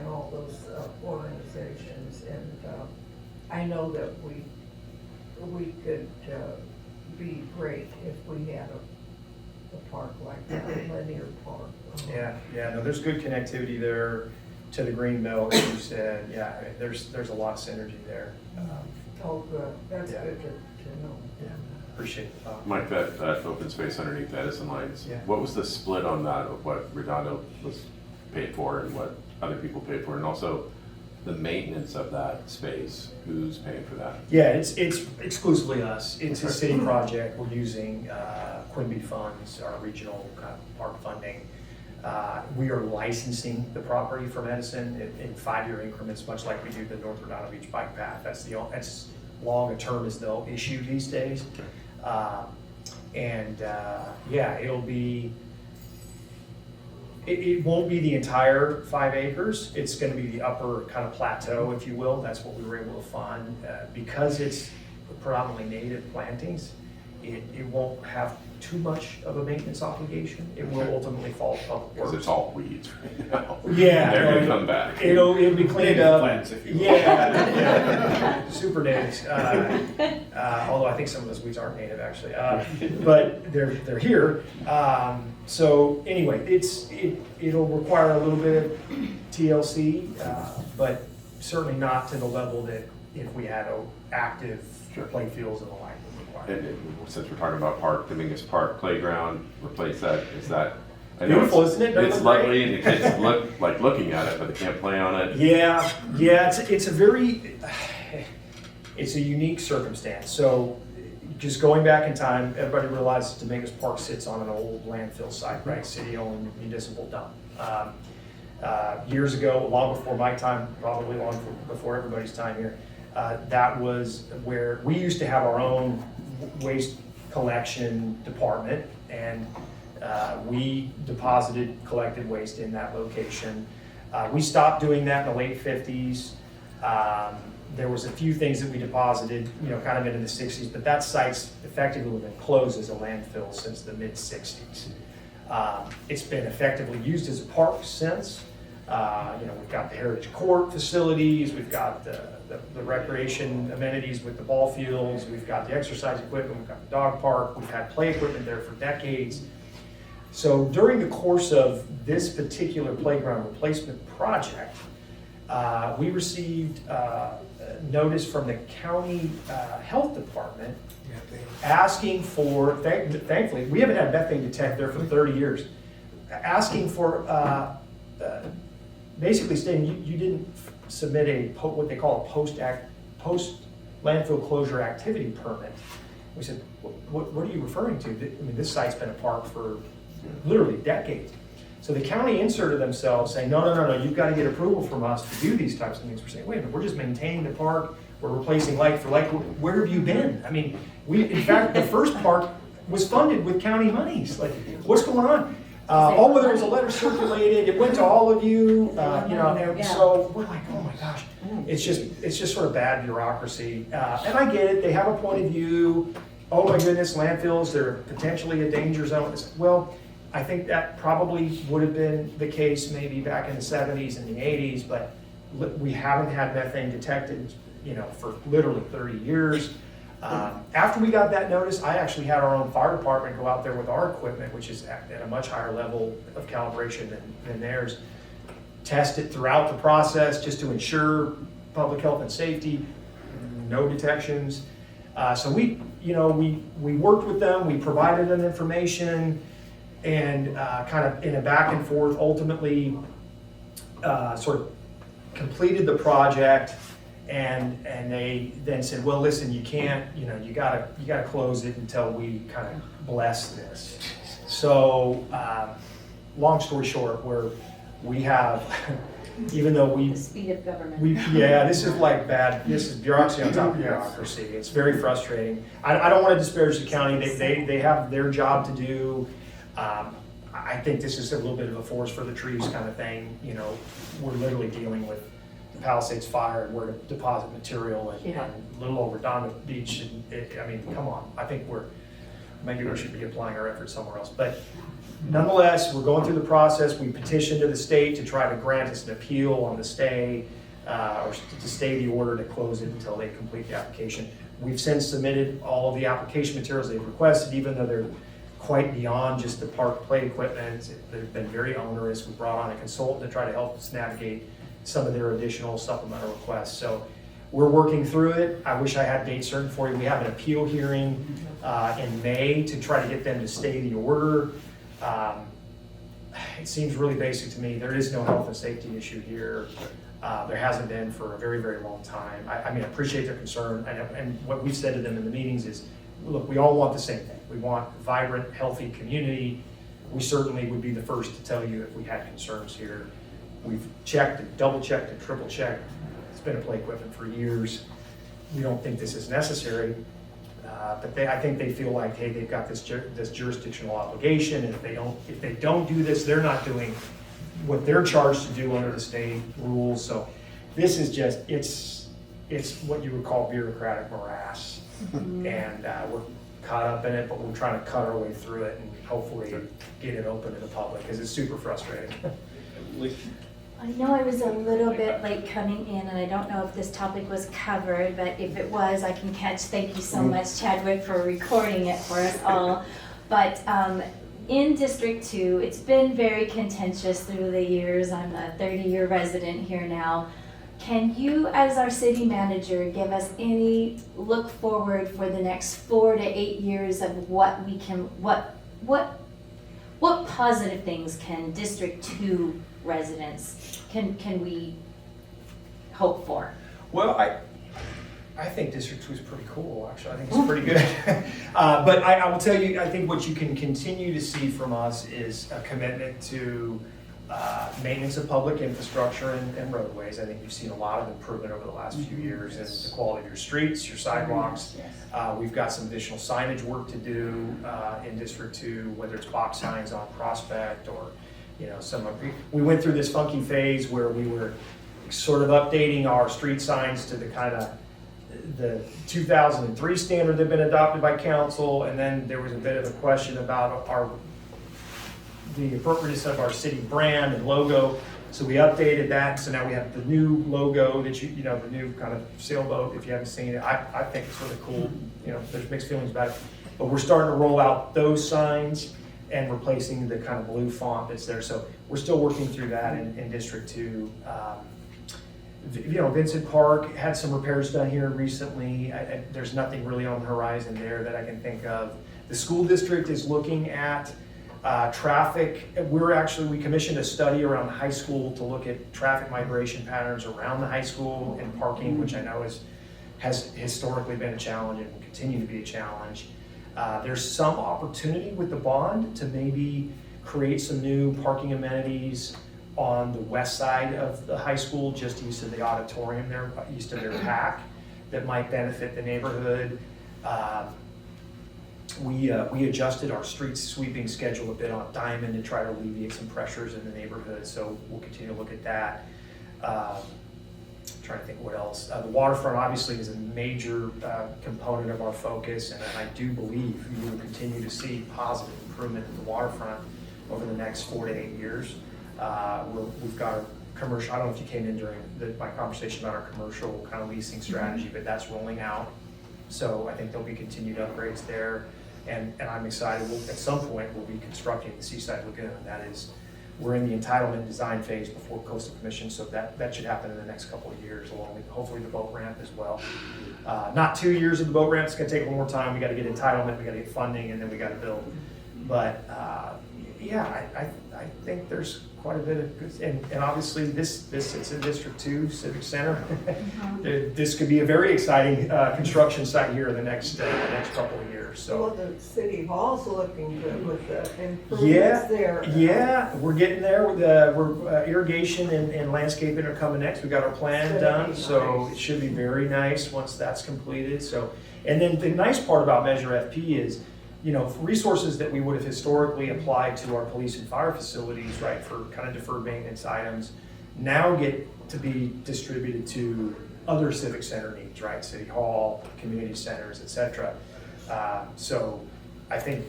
all those organizations. And I know that we could be great if we had a park like that, a linear park. Yeah, no, there's good connectivity there to the green belt, as you said. Yeah, there's a lot of synergy there. Oh, good. That's Yeah. good to know. Yeah, appreciate the thought. Mike, that open space underneath the Edison lines, Yeah. what was the split on that of what Redondo was paid for and what other people paid for? And also the maintenance of that space, who's paying for that? Yeah, it's exclusively us. It's a city project. We're using Quimby funds, our regional kind of park funding. We are licensing the property from Edison in 5-year increments, much like we do the North Redondo Beach bike path. That's as long a term as they'll issue these days. Yeah, it won't be the entire 5 acres. It's going to be the upper kind of plateau, if you will. That's what we were able to fund. Because it's predominantly native plantings, it won't have too much of a maintenance obligation. It will ultimately fall to public Because works. it's all weeds right now. Yeah. They're gonna come back. It'll be cleaned Native up. plants, if you will. Yeah, super natives. Although I think some of those weeds aren't native actually, but they're here. So anyway, it'll require a little bit of TLC, but certainly not to the level that if we had active Sure. play fields and the like would require. And since we're talking about park, Dominguez Park playground, replace that, is that? I know Beautiful, it's- isn't it? Doesn't It's it look lovely, and the kids look, like looking at it, but they can't play on it. Yeah, it's a very, it's a unique circumstance. So just going back in time, everybody realizes Dominguez Park sits on an old landfill site, right? City-owned municipal dump. Years ago, long before my time, probably long before everybody's time here, that was where we used to have our own waste collection department, and we deposited collected waste in that location. We stopped doing that in the late 50s. There was a few things that we deposited, kind of into the 60s, but that site's effectively been closed as a landfill since the mid 60s. It's been effectively used as a park since. We've got the Heritage Court facilities, we've got the recreation amenities with the ball fields, we've got the exercise equipment, we've got the dog park, we've had play equipment there for decades. So during the course of this particular playground replacement project, we received notice from the county health department asking for, thankfully, we haven't had methane detect there for 30 years, asking for, basically stating you didn't submit what they call a post landfill closure activity permit. We said, what are you referring to? I mean, this site's been a park for literally decades. So the county inserted themselves saying, no, you've got to get approval from us to do these types of things. We're saying, wait a minute, we're just maintaining the park, we're replacing like for like. Where have you been? I mean, in fact, the first park was funded with county monies. Like, what's going on? There was a letter circulated, it went to all of you, and so we're like, oh my gosh, it's just sort of bad bureaucracy. And I get it, they have a point of view. Oh my goodness, landfills, they're potentially a danger zone. Well, I think that probably would have been the case maybe back in the 70s and the 80s, but we haven't had methane detected, for literally 30 years. After we got that notice, I actually had our own fire department go out there with our equipment, which is at a much higher level of calibration than theirs, test it throughout the process just to ensure public health and safety, no detections. So we worked with them, we provided them information, and kind of in a back and forth, ultimately sort of completed the project. And they then said, well, listen, you can't, you gotta close it until we kind of bless this. So, long story short, we have, even though The speed of government. this is bureaucracy on top of bureaucracy. It's very frustrating. I don't want to disparage the county. They have their job to do. I think this is a little bit of a forest for the trees kind of thing. We're literally dealing with the Palisades fire and where to deposit material and little over Redondo Beach. And come on. I think maybe we should be applying our efforts somewhere else. But nonetheless, we're going through the process. We petitioned to the state to try to grant us an appeal on the stay, or to stay the order to close it until they complete the application. We've since submitted all of the application materials they've requested, even though they're quite beyond just the park play equipment. They've been very onerous. We brought on a consultant to try to help us navigate some of their additional supplemental requests. So we're working through it. I wish I had date certain for you. We have an appeal hearing in May to try to get them to stay the order. It seems really basic to me. There is no health and safety issue here. There hasn't been for a very, very long time. I appreciate their concern. And what we've said to them in the meetings is, look, we all want the same thing. We want a vibrant, healthy community. We certainly would be the first to tell you if we had concerns here. We've checked and double checked and triple checked. It's been a play equipment for years. We don't think this is necessary. But I think they feel like, hey, they've got this jurisdictional obligation, and if they don't do this, they're not doing what they're charged to do under the state rules. So this is it's what you would call bureaucratic morass, and caught up in it, but we're trying to cut our way through it and hopefully get it open to the public, because it's super frustrating. I know I was a little bit late coming in, and I don't know if this topic was covered, but if it was, I can catch. Thank you so much, Chadwick, for recording it for us all. But in District 2, it's been very contentious through the years. I'm a 30-year resident here now. Can you, as our city manager, give us any look forward for the next 4 to 8 years of what we can, what positive things can District 2 residents, can we hope for? Well, I think District 2 is pretty cool, actually. I think it's pretty good. But I will tell you, I think what you can continue to see from us is a commitment to maintenance of public infrastructure and roadways. I think you've seen a lot of improvement over the last few years in the quality of your streets, your sidewalks. We've got some additional signage work to do in District 2, whether it's box signs on Prospect or, you know, we went through this funky phase where we were sort of updating our street signs to the kind of the 2003 standard that had been adopted by council, and then there was a bit of a question about the appropriateness of our city brand and logo. So we updated that, so now we have the new logo that you know, the new kind of sailboat, if you haven't seen it. I think it's really cool. You know, there's mixed feelings about it. But we're starting to roll out those signs and replacing the kind of blue font that's there. So we're still working through that in District 2. You know, Vincent Park had some repairs done here recently. There's nothing really on the horizon there that I can think of. The school district is looking at traffic. We commissioned a study around the high school to look at traffic migration patterns around the high school and parking, which I know has historically been a challenge and will continue to be a challenge. There's some opportunity with the bond to maybe create some new parking amenities on the west side of the high school, just east of the auditorium there, east of their PAC, that might benefit the neighborhood. We adjusted our street sweeping schedule a bit on Diamond to try to alleviate some pressures in the neighborhood, so we'll continue to look at that. Trying to think what else. The waterfront obviously is a major component of our focus, and I do believe you will continue to see positive improvement in the waterfront over the next 4 to 8 years. We've got a commercial, I don't know if you came in during my conversation about our commercial kind of leasing strategy, but that's rolling out. So I think there'll be continued upgrades there. And I'm excited, at some point we'll be constructing the Seaside Lagoon. That is, we're in the entitlement design phase before Coastal Commission, so that should happen in the next couple of years, along with hopefully the boat ramp as well. Not 2 years of the boat ramp, it's gonna take a little more time. We gotta get entitlement, we gotta get funding, and then we gotta build. But yeah, I think there's quite a bit of good, and obviously it's in District 2 Civic Center. This could be a very exciting construction site here in the next couple of years. So. Well, the city hall's looking good with the improvements there. Yeah, we're getting there. We're irrigation and landscaping are coming next. We got our plan done, so it should be very nice once that's completed. So, and then the nice part about Measure FP is, you know, resources that we would have historically applied to our police and fire facilities, right, for kind of deferred maintenance items, now get to be distributed to other civic center needs, right, city hall, community centers, etc. So I think,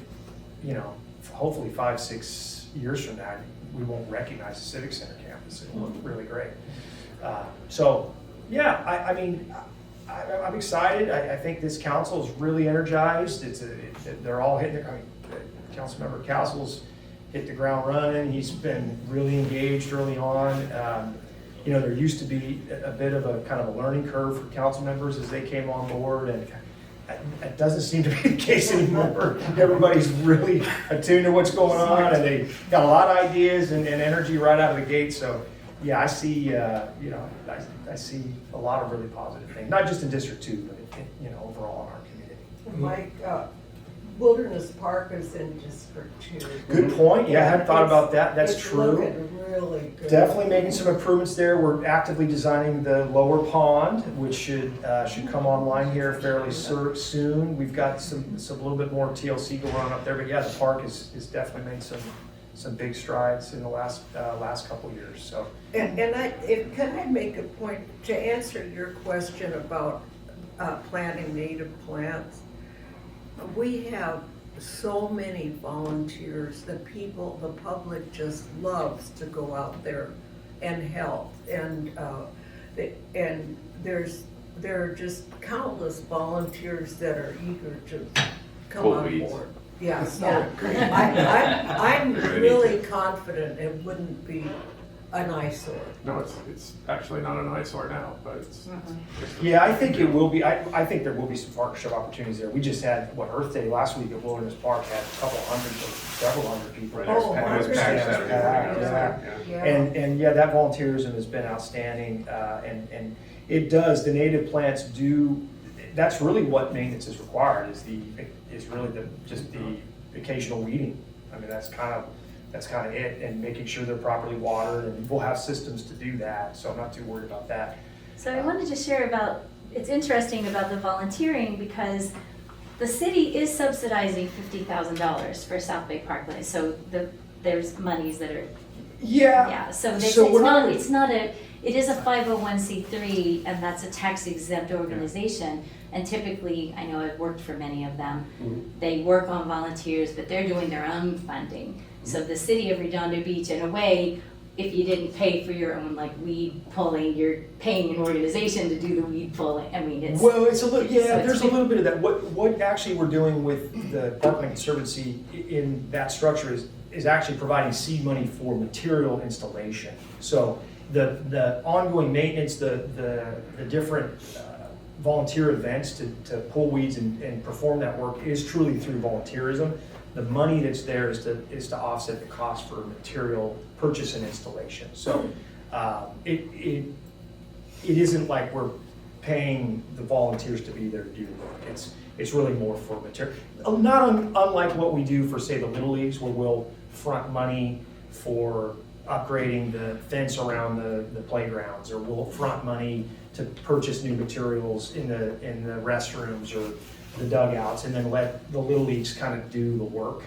you know, hopefully 5-6 years from now, we won't recognize the civic center campus. It'll look really great. So yeah, I mean, I'm excited. I think this council is really energized. They're all hitting. Council Member Castle's hit the ground running. He's been really engaged early on. You know, there used to be a bit of a kind of a learning curve for council members as they came on board, and it doesn't seem to be the case anymore. Everybody's really attuned to what's going on, and they got a lot of ideas and energy right out of the gate. So. Yeah, I see. You know, I see a lot of really positive things, not just in District 2, but you know, overall in our community. Mike, Wilderness Park is in District 2. Good point. Yeah, I hadn't thought about that. That's true. It's looking really good. Definitely making some improvements there. We're actively designing the lower pond, which should come online here fairly soon. We've got some little bit more TLC going on up there, but yeah, the park is definitely made some big strides in the last couple of years. So. And can I make a point to answer your question about planting native plants? We have so many volunteers, the public just loves to go out there and help. And there are just countless volunteers that are eager to come Pull on weeds. board. Yeah, so I'm really confident it wouldn't be an eyesore. No, it's actually not an eyesore now, but it's. Yeah, I think it will be, I think there will be some partnership opportunities there. We just had, Earth Day last week at Wilderness Park, had a couple hundred, several hundred people. Right, there. Oh, it was Mother's packed Day. Saturday morning, Yeah. yeah. And yeah, that volunteerism has been outstanding, and it does, the native plants do, that's really what maintenance is required, is really just the occasional weeding. I mean, that's kind of it, and making sure they're properly watered, and we'll have systems to do that, so I'm not too worried about that. So I wanted to share about, it's interesting about the volunteering because the city is subsidizing $50,000 for South Bay Parkland. So there's monies that are, yeah, so it is a 501c3 and that's a tax exempt organization. And typically, I know I've worked for many of them, they work on volunteers, but they're doing their own funding. So the city of Redondo Beach, in a way, if you didn't pay for your own like weed pulling, you're paying an organization to do the weed pulling. I mean, it's. Well, it's a little, yeah, So it's there's a little bit of that. What actually we're doing with the Parkland Conservancy in that structure is actually providing seed money for material installation. So the ongoing maintenance, the different volunteer events to pull weeds and perform that work is truly through volunteerism. The money that's there is to offset the cost for material purchase and installation. So it isn't like we're paying the volunteers to be there to do the work. It's really more for material. Not unlike what we do for, say, the Little Leagues, where we'll front money for upgrading the fence around the playgrounds, or we'll front money to purchase new materials in the restrooms or the dugouts, and then let the Little Leagues kind of do the work.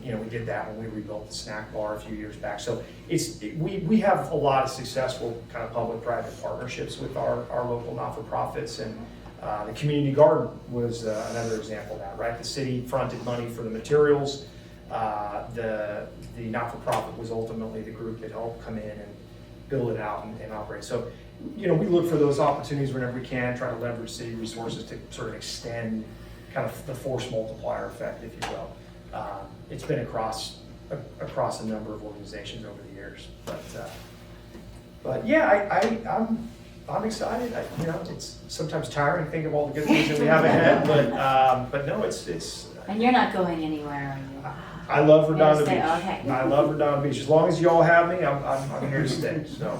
We did that when we rebuilt the snack bar a few years back. So we have a lot of successful kind of public-private partnerships with our local not-for-profits, and the community garden was another example of that, right? The city fronted money for the materials. The not-for-profit was ultimately the group that helped come in and build it out and operate. So, we look for those opportunities whenever we can, try to leverage city resources to sort of extend kind of the force multiplier effect, if you will. It's been across a number of organizations over the years, but yeah, I'm excited. It's sometimes tiring to think of all the good things that we have ahead, but no, it's. And you're not going anywhere, are you? I love Redondo Stay, Beach. okay. I love Redondo Beach. As long as you all have me, I'm here to stay. So.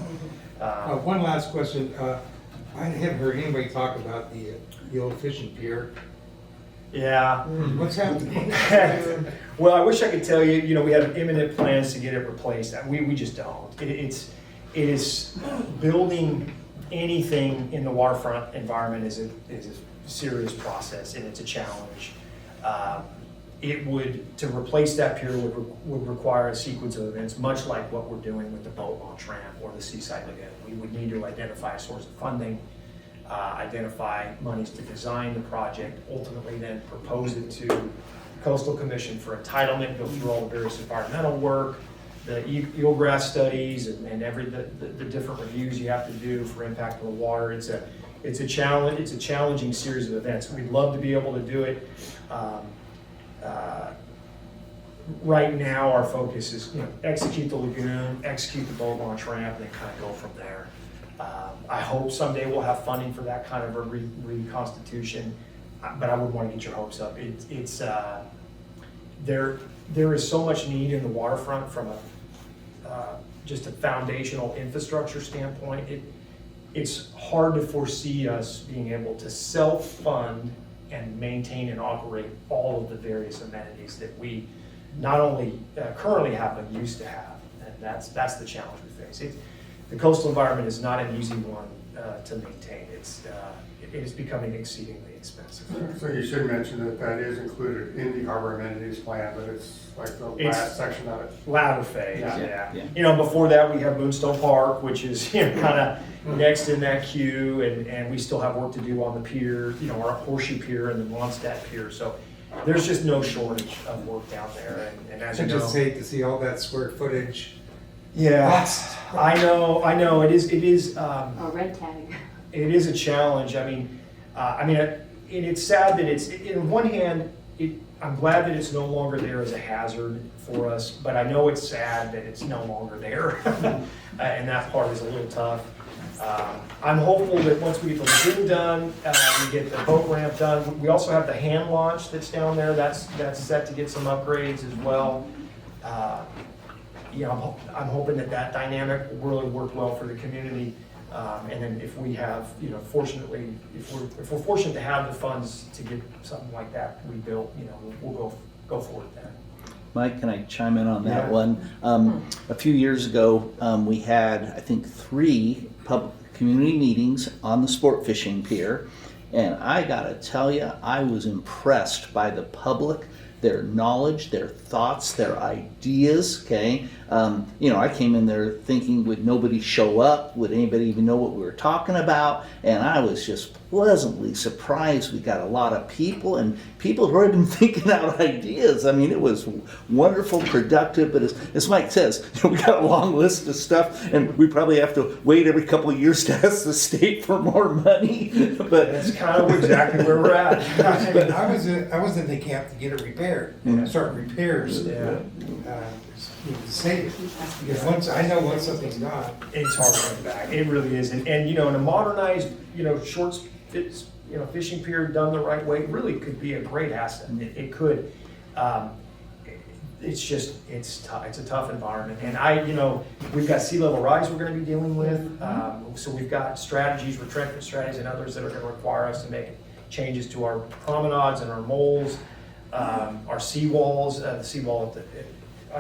One last question. I haven't heard anybody talk about the old fishing pier. Yeah. What's happening? Well, I wish I could tell you, we have imminent plans to get it replaced. We just don't. It is building anything in the waterfront environment is a serious process, and it's a challenge. To replace that pier would require a sequence of events, much like what we're doing with the boat launch ramp or the Seaside Lagoon. We would need to identify a source of funding, identify monies to design the project, ultimately then propose it to Coastal Commission for entitlement, go through all the various environmental work, the eelgrass studies, and the different reviews you have to do for impact on the water. It's a challenge. It's a challenging series of events. We'd love to be able to do it. Right now, our focus is execute the lagoon, execute the boat launch ramp, and then kind of go from there. I hope someday we'll have funding for that kind of a reconstitution, but I wouldn't want to get your hopes up. There is so much need in the waterfront from just a foundational infrastructure standpoint. It's hard to foresee us being able to self-fund and maintain and operate all of the various amenities that we not only currently have, but used to have. And that's the challenge we face. the coastal environment is not an easy one to maintain. It is becoming exceedingly expensive. So you should mention that that is included in the harbor amenities plan, but it's like the last section of it. Latter phase, Yeah. yeah. You know, before that, we have Moonstone Park, which is, you know, kind of next in that queue, and we still have work to do on the pier, you know, our Horseshoe Pier and the Mondstadt Pier, so there's just no shortage of work down there, and as you I know. just hate to see all that square footage. Yeah, lost. I know, it is, Or red tag. it is a challenge. I mean, it's sad that on one hand, I'm glad that it's no longer there as a hazard for us, but I know it's sad that it's no longer there, and that part is a little tough. I'm hopeful that once we get the lagoon done, we get the boat ramp done. We also have the hand launch that's down there. That's set to get some upgrades as well. You know, I'm hoping that dynamic will really work well for the community. And then if we have, you know, fortunately, if we're fortunate to have the funds to get something like that rebuilt, you know, we'll go for it then. Mike, can I chime in on that Yeah. one? A few years ago, we had, I think, 3 public community meetings on the sport fishing pier. And I gotta tell you, I was impressed by the public, their knowledge, their thoughts, their ideas, okay? You know, I came in there thinking, would nobody show up? Would anybody even know what we were talking about? And I was just pleasantly surprised. We got a lot of people, and people who had been thinking out ideas. I mean, it was wonderful, productive, but as Mike says, you know, we got a long list of stuff, and we probably have to wait every couple of years to ask the state for more money. But That's kind of exactly where we're at. But I was in the camp to get it repaired, and start repairs. Yeah. To save it. Because once something's gone, It's hard to bring back. It really is. And you know, in a modernized, you know, fishing pier done the right way, really could be a great asset. It could. It's just, it's a tough environment. And you know, we've got sea level rise we're going to be dealing with. So we've got strategies, retrenchment strategies, and others that are going to require us to make changes to our promenades and our moles, our seawalls. The seawall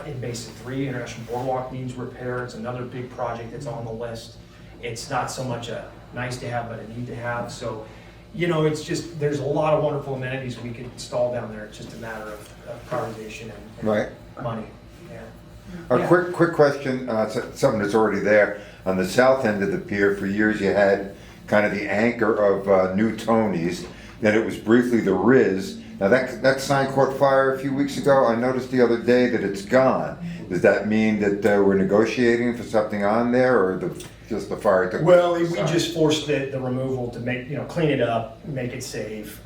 in Basin 3, International Boardwalk needs repair. It's another big project that's on the list. It's not so much a nice to have, but a need to have. So, you know, it's just, there's a lot of wonderful amenities we could install down there. It's just a matter of prioritization and Right. money. Yeah. A Yeah. quick question, something that's already there. On the south end of the pier, for years you had kind of the anchor of New Tony's, then it was briefly the Ritz. Now that sign caught fire a few weeks ago. I noticed the other day that it's gone. Does that mean that we're negotiating for something on there, or just the fire took? Well, we just forced the removal to make, you know, clean it up, make it safe.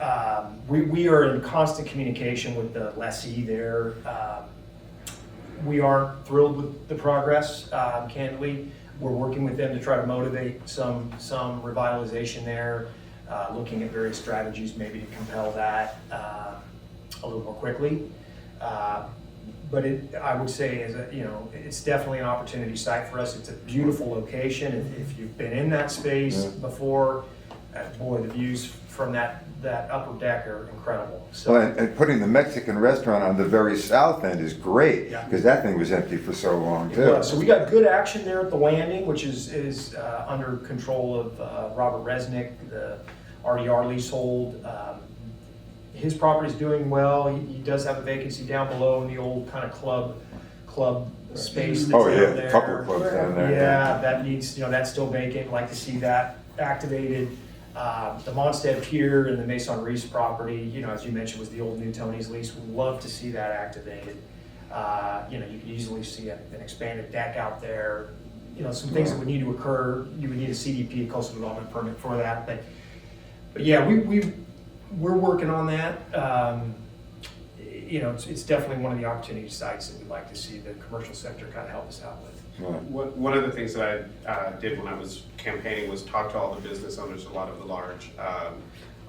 We are in constant communication with the lessee there. We aren't thrilled with the progress, candidly. We're working with them to try to motivate some revitalization there, looking at various strategies maybe to compel that a little more quickly. But I would say, you know, it's definitely an opportunity site for us. It's a beautiful location. If you've been in that space before, boy, the views from that upper deck are incredible. So. Well, and putting the Mexican restaurant on the very south end is great, Yeah. because that thing was empty for so long too. So we got good action there at the landing, which is under control of Robert Resnick, the RDR leasehold. His property's doing well. He does have a vacancy down below in the old kind of club space that's Oh, down yeah, there. a couple of clubs down there. Yeah, that needs, you know, that's still vacant. Like to see that activated. The Mondstadt Pier and the Maison Reese property, you know, as you mentioned, was the old New Tony's lease. We'd love to see that activated. You know, you could easily see an expanded deck out there. You know, some things that would need to occur. You would need a CDP, a coastal development permit for that. But yeah, we're working on that. You know, it's definitely one of the opportunity sites that we'd like to see the commercial sector kind of help us out with. One of the things that I did when I was campaigning was talk to all the business owners, a lot of the large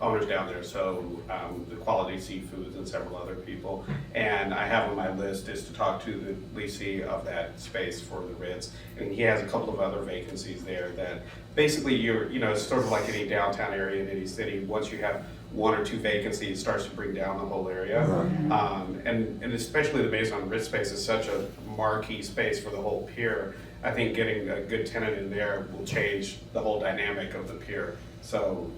owners down there, so the Quality Seafoods and several other people. And I have on my list is to talk to the leasee of that space for the Ritz. And he has a couple of other vacancies there that basically you know, it's sort of like any downtown area in any city. Once you have 1 or 2 vacancies, it starts to bring down the whole area. And especially the Maison Ritz space is such a marquee space for the whole pier. I think getting a good tenant in there will change the whole dynamic of the pier. So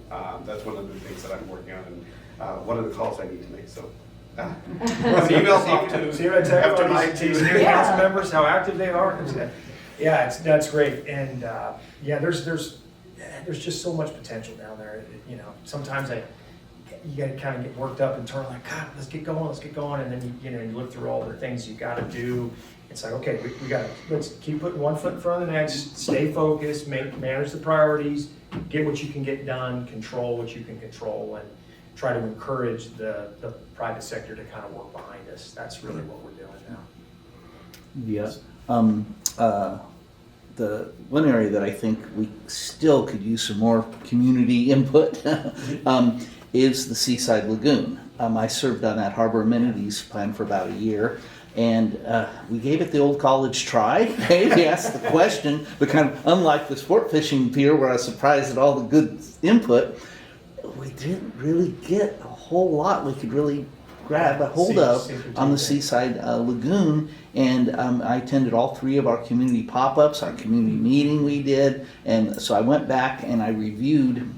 that's one of the things that I'm working on, and one of the calls I need to make. So emails off to See what I tell you? after my These two. new council members, how active they are. Yeah, that's great. And yeah, there's just so much potential down there. You know, sometimes you gotta kind of get worked up and turn like, God, let's get going. And then you look through all the things you gotta do. It's like, okay, we gotta, let's keep putting one foot in front of the next, stay focused, manage the priorities, get what you can get done, control what you can control, and try to encourage the private sector to kind of work behind us. That's really what we're doing now. Yeah. The one area that I think we still could use some more community input is the Seaside Lagoon. I served on that harbor amenities plan for about a year, and we gave it the old college try. We asked the question, but kind of unlike the sport fishing pier where I was surprised at all the good input, we didn't really get a whole lot we could really grab a hold of on the Seaside Lagoon. And I attended all 3 of our community pop-ups, our community meeting we did, and so I went back and I reviewed.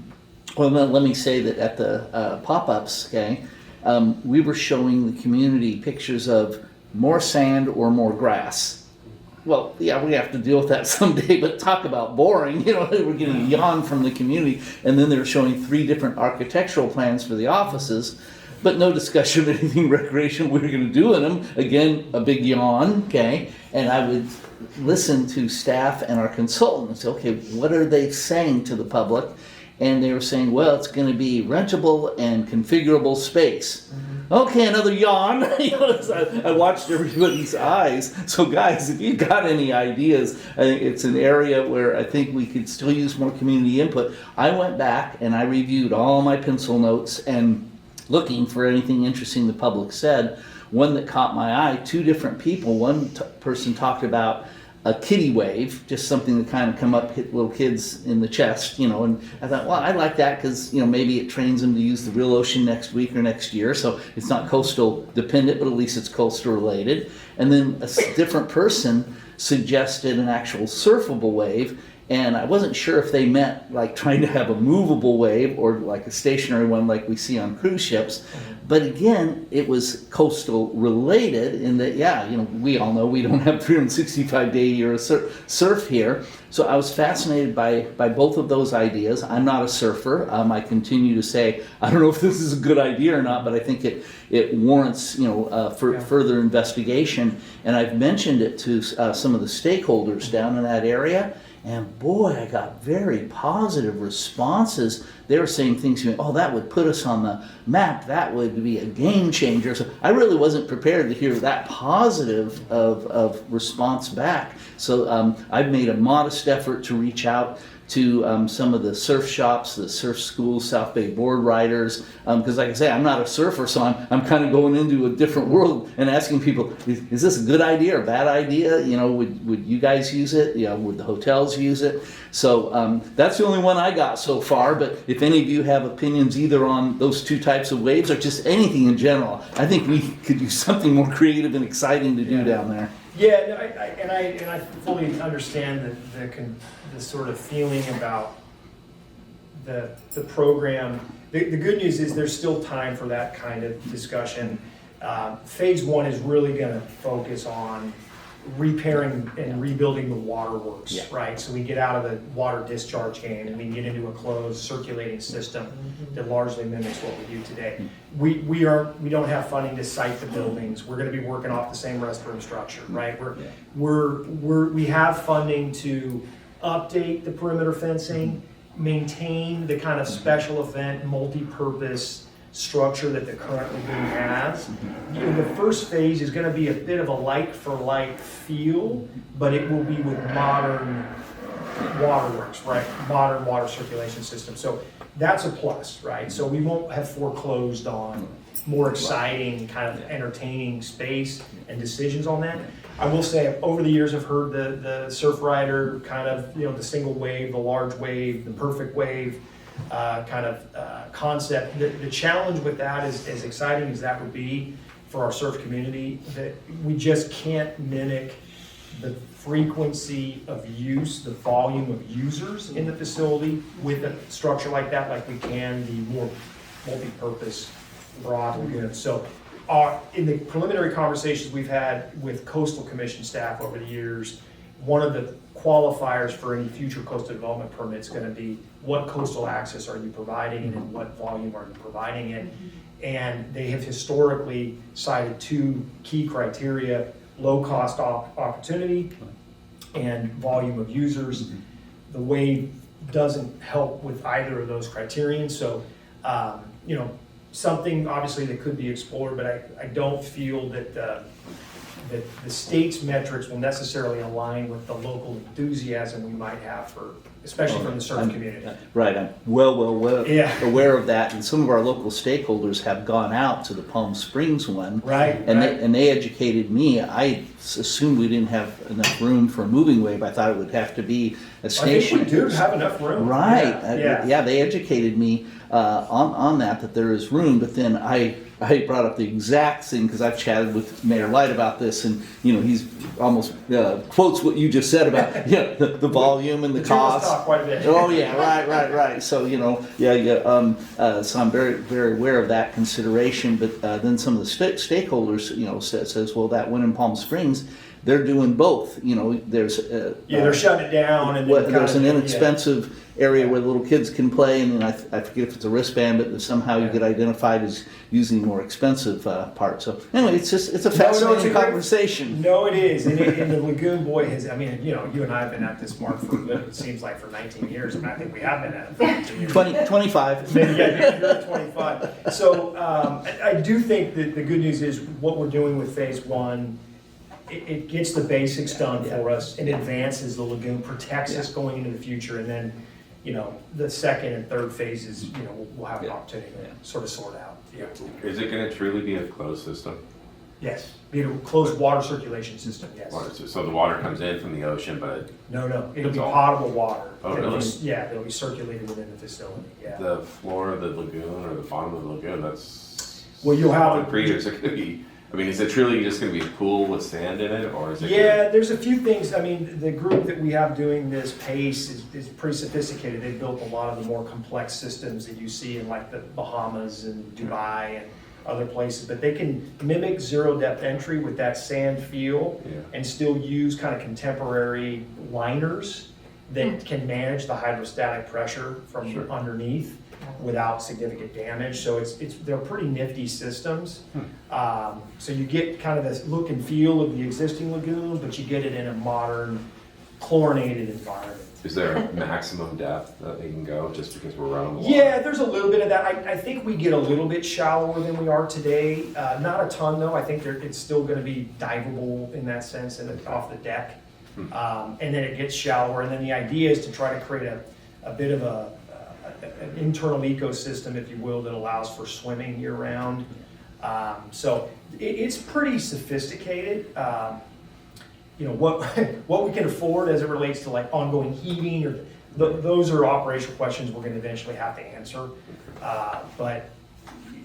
Well, let me say that at the pop-ups, okay, we were showing the community pictures of more sand or more grass. Well, yeah, we have to deal with that someday, but talk about boring. We're getting a yawn from the community. And then they were showing 3 different architectural plans for the offices, but no discussion of anything recreational we were going to do in them. Again, a big yawn, okay? And I would listen to staff and our consultant and say, okay, what are they saying to the public? And they were saying, well, it's going to be rentable and configurable space. Okay, another yawn. I watched everybody's eyes. So guys, if you got any ideas, I think it's an area where I think we could still use more community input. I went back and I reviewed all my pencil notes and looking for anything interesting the public said. One that caught my eye, 2 different people. One person talked about a kiddie wave, just something to kind of come up, hit little kids in the chest, and I thought, well, I like that because, maybe it trains them to use the real ocean next week or next year, so it's not coastal dependent, but at least it's coastal related. And then a different person suggested an actual surfable wave, and I wasn't sure if they meant like trying to have a movable wave or like a stationary one like we see on cruise ships. But again, it was coastal related in that, we all know we don't have 365-day a year surf here. So I was fascinated by both of those ideas. I'm not a surfer. I continue to say, I don't know if this is a good idea or not, but I think it warrants, further investigation. And I've mentioned it to some of the stakeholders down in that area. And boy, I got very positive responses. They were saying things to me, oh, that would put us on the map. That would be a game changer. So I really wasn't prepared to hear that positive of response back. So I've made a modest effort to reach out to some of the surf shops, the surf schools, South Bay board riders, because like I say, I'm not a surfer, so I'm kind of going into a different world and asking people, is this a good idea or a bad idea? Would you guys use it? Would the hotels use it? So that's the only one I got so far, but if any of you have opinions either on those 2 types of waves or just anything in general, I think we could do something more creative and exciting to do down there. Yeah, no, I fully understand the sort of feeling about the program. The good news is there's still time for that kind of discussion. Phase 1 is really going to focus on repairing and rebuilding the waterworks, right? So we get out of the water discharge game and we get into a closed circulating system that largely mimics what we do today. We don't have funding to site the buildings. We're going to be working off the same restroom structure, right? We have funding to update the perimeter fencing, maintain the kind of special event, multi-purpose structure that the current lagoon has. The first phase is going to be a bit of a like-for-like feel, but it will be with modern waterworks, right? Modern water circulation system. So that's a plus, right? So we won't have foreclosed on more exciting, kind of entertaining space and decisions on that. I will say, over the years, I've heard the surf rider kind of, the single wave, the large wave, the perfect wave concept. The challenge with that is, as exciting as that would be for our surf community, that we just can't mimic the frequency of use, the volume of users in the facility with a structure like that, like we can the more multi-purpose broad lagoon. So in the preliminary conversations we've had with coastal commission staff over the years, one of the qualifiers for any future coastal development permit is going to be what coastal access are you providing and what volume are you providing it. And they have historically cited two key criteria: low cost opportunity and volume of users. The wave doesn't help with either of those criterion. So, something obviously that could be explored, but I don't feel that the state's metrics will necessarily align with the local enthusiasm we might have for, especially from the surf community. Right, I'm well Yeah. aware of that, and some of our local stakeholders have gone out to the Palm Springs one. Right, And right. they educated me. I assumed we didn't have enough room for a moving wave. I thought it would have to be a I station. think we do have enough room. Right, Yeah. they educated me on that there is room, but then I brought up the exact thing, because I've chatted with Mayor Light about this, and he's almost quotes what you just said about the volume and the Journalists cost. talk quite a bit. Oh yeah, right. So so I'm very, very aware of that consideration. But then some of the stakeholders, says, well, that one in Palm Springs, they're doing both. There's They're shutting it down, and then there's an kind of- inexpensive area where little kids can play, and then I forget if it's a wristband, but somehow you get identified as using the more expensive part. So anyway, it's a fascinating conversation. No, it is, and the Lagoon boy has. I mean, you and I have been at this, Mark, for it seems like for 19 years, and I think we have been at it for 19 years. 25. Maybe you're at 25. So I do think that the good news is what we're doing with phase one. It gets the basics done for us and advances the lagoon, protects us going into the future, and then, the second and third phases, we'll have an opportunity to sort of sort out. Yeah. Is it gonna truly be a closed system? Yes, be a closed water circulation system, yes. So the water comes in from the ocean, but No, it'll It's be all- potable water. Oh, It'll really? be- Yeah, it'll be circulated within the facility, yeah. the floor of the lagoon or the bottom of the lagoon, that's. Well, you'll have- concrete, or is it gonna be, is it truly just gonna be a pool with sand in it, or is it? Yeah, there's a few things. I mean, the group that we have doing this PACE is pretty sophisticated. They've built a lot of the more complex systems that you see in like the Bahamas and Dubai and other places, but they can mimic zero depth entry with that sand feel and still use kind of contemporary liners that can manage the hydrostatic pressure from underneath without significant damage. So they're pretty nifty systems. So you get kind of this look and feel of the existing lagoon, but you get it in a modern chlorinated environment. Is there a maximum depth that they can go just because we're around the water? Yeah, there's a little bit of that. I think we get a little bit shallower than we are today. Not a ton though. I think it's still going to be diveable in that sense and off the deck. And then it gets shallower. And then the idea is to try to create a bit of an internal ecosystem, if you will, that allows for swimming year round. So it's pretty sophisticated. What we can afford as it relates to like ongoing heating, or those are operational questions we're going to eventually have to answer. But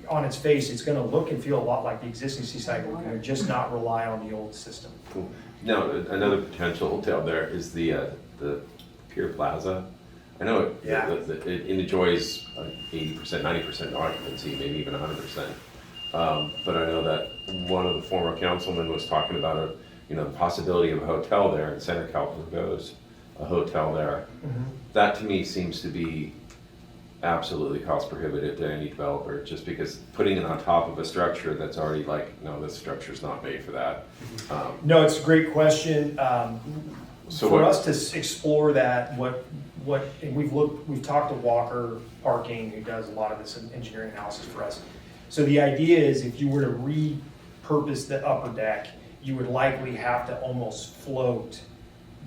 on its face, it's going to look and feel a lot like the existing Seaside Lagoon, just not rely on the old system. Cool. Now, another potential hotel there is the Pier Plaza. I know it enjoys 80%, 90% occupancy, maybe even 100%. But I know that one of the former councilmen was talking about the possibility of a hotel there, and Senator Calhoun goes, a hotel there. Mm-hmm. That to me seems to be absolutely cost prohibitive to any developer, just because putting it on top of a structure that's already no, this structure's not made for that. No, it's a great question. So For what- us to explore that, and we've talked to Walker Parking, who does a lot of this engineering analysis for us. So the idea is if you were to repurpose the upper deck, you would likely have to almost float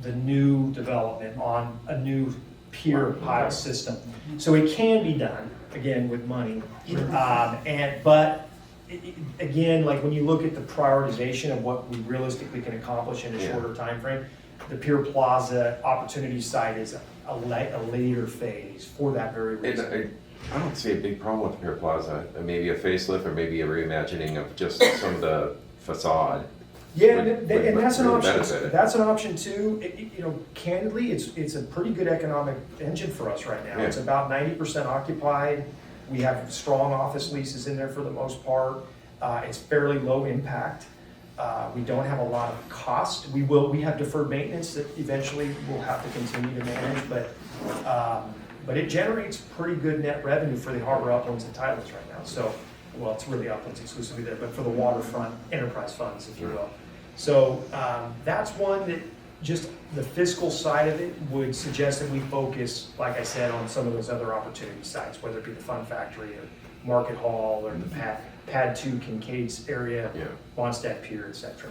the new development on a new pier pile system. So it can be done, again, with money. But again, like when you look at the prioritization of what we realistically can accomplish in a shorter time frame, the Pier Plaza opportunity site is a later phase for that very reason. I don't see a big problem with Pier Plaza. Maybe a facelift or maybe a reimagining of just some of the facade. Yeah, would- and would that's an really option, benefit it. that's an option too. You know, candidly, it's a pretty good economic engine for us right now. Yeah. It's about 90% occupied. We have strong office leases in there for the most part. It's fairly low impact. We don't have a lot of cost. We have deferred maintenance that eventually we'll have to continue to manage, but it generates pretty good net revenue for the Harbor Uplands and Tidelands right now. So, well, it's really Uplands exclusively there, but for the waterfront enterprise funds, if you will. So that's one that just the fiscal side of it would suggest that we focus, like I said, on some of those other opportunity sites, whether it be the Fun Factory or Market Hall or the Pad 2 Kincaid's area, Yeah. Bonstead Pier, et cetera.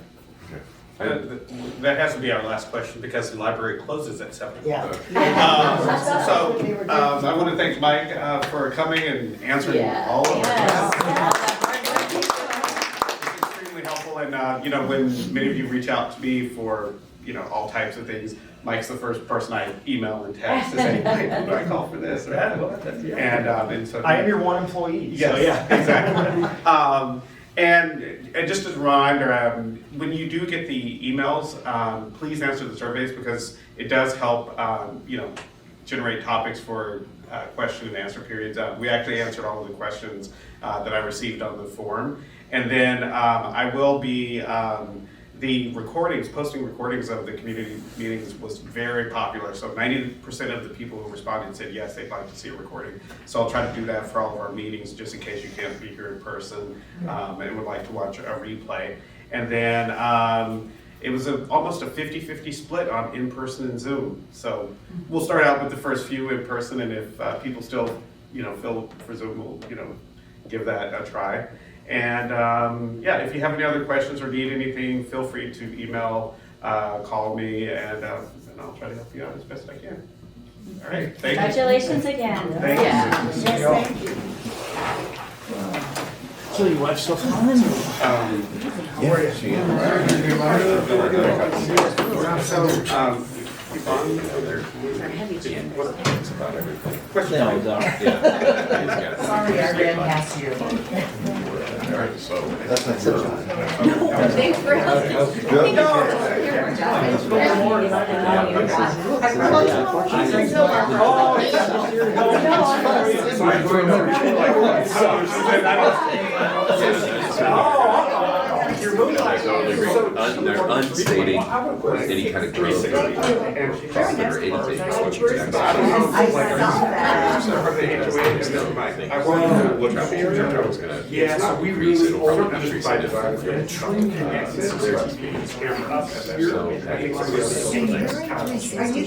That has to be our last question because the library closes at 7 o'clock. Yeah. So, I want to thank Mike for coming and answering all of our questions. It's extremely helpful, and, you know, when many of you reach out to me for, you know, all types of things, Mike's the first person I email and text to say, Mike, who do I call for this? Or that? Yeah. And so. I am your one employee. Yes, So, yeah. exactly. And just as a reminder, when you do get the emails, please answer the surveys because it does help, you know, generate topics for question and answer periods. We actually answered all of the questions that I received on the form. And then I will be, posting recordings of the community meetings was very popular. So 90% of the people who responded said yes, they'd like to see a recording. So I'll try to do that for all of our meetings, just in case you can't be here in person and would like to watch a replay. And then it was almost a 50-50 split on in-person and Zoom. So we'll start out with the first few in person, and if people still, you know, feel for Zoom, we'll, you know, give that a try. And yeah, if you have any other questions or need anything, feel free to email, call me, and I'll try to help you out as best I can. All right, thank you. Congratulations again. Thank you. Yes, thank you. So your wife's still fine? Yeah, she is. Yvonne, there. What about everything? No, Doc. Yeah. Sorry, I ran past you. So. That's not true. Thanks for helping. They're unstating any kind of growth or profit or anything. I saw that. Yeah, so we Increase, really it'll probably over- decrease it if And true connections. they're just being. Are you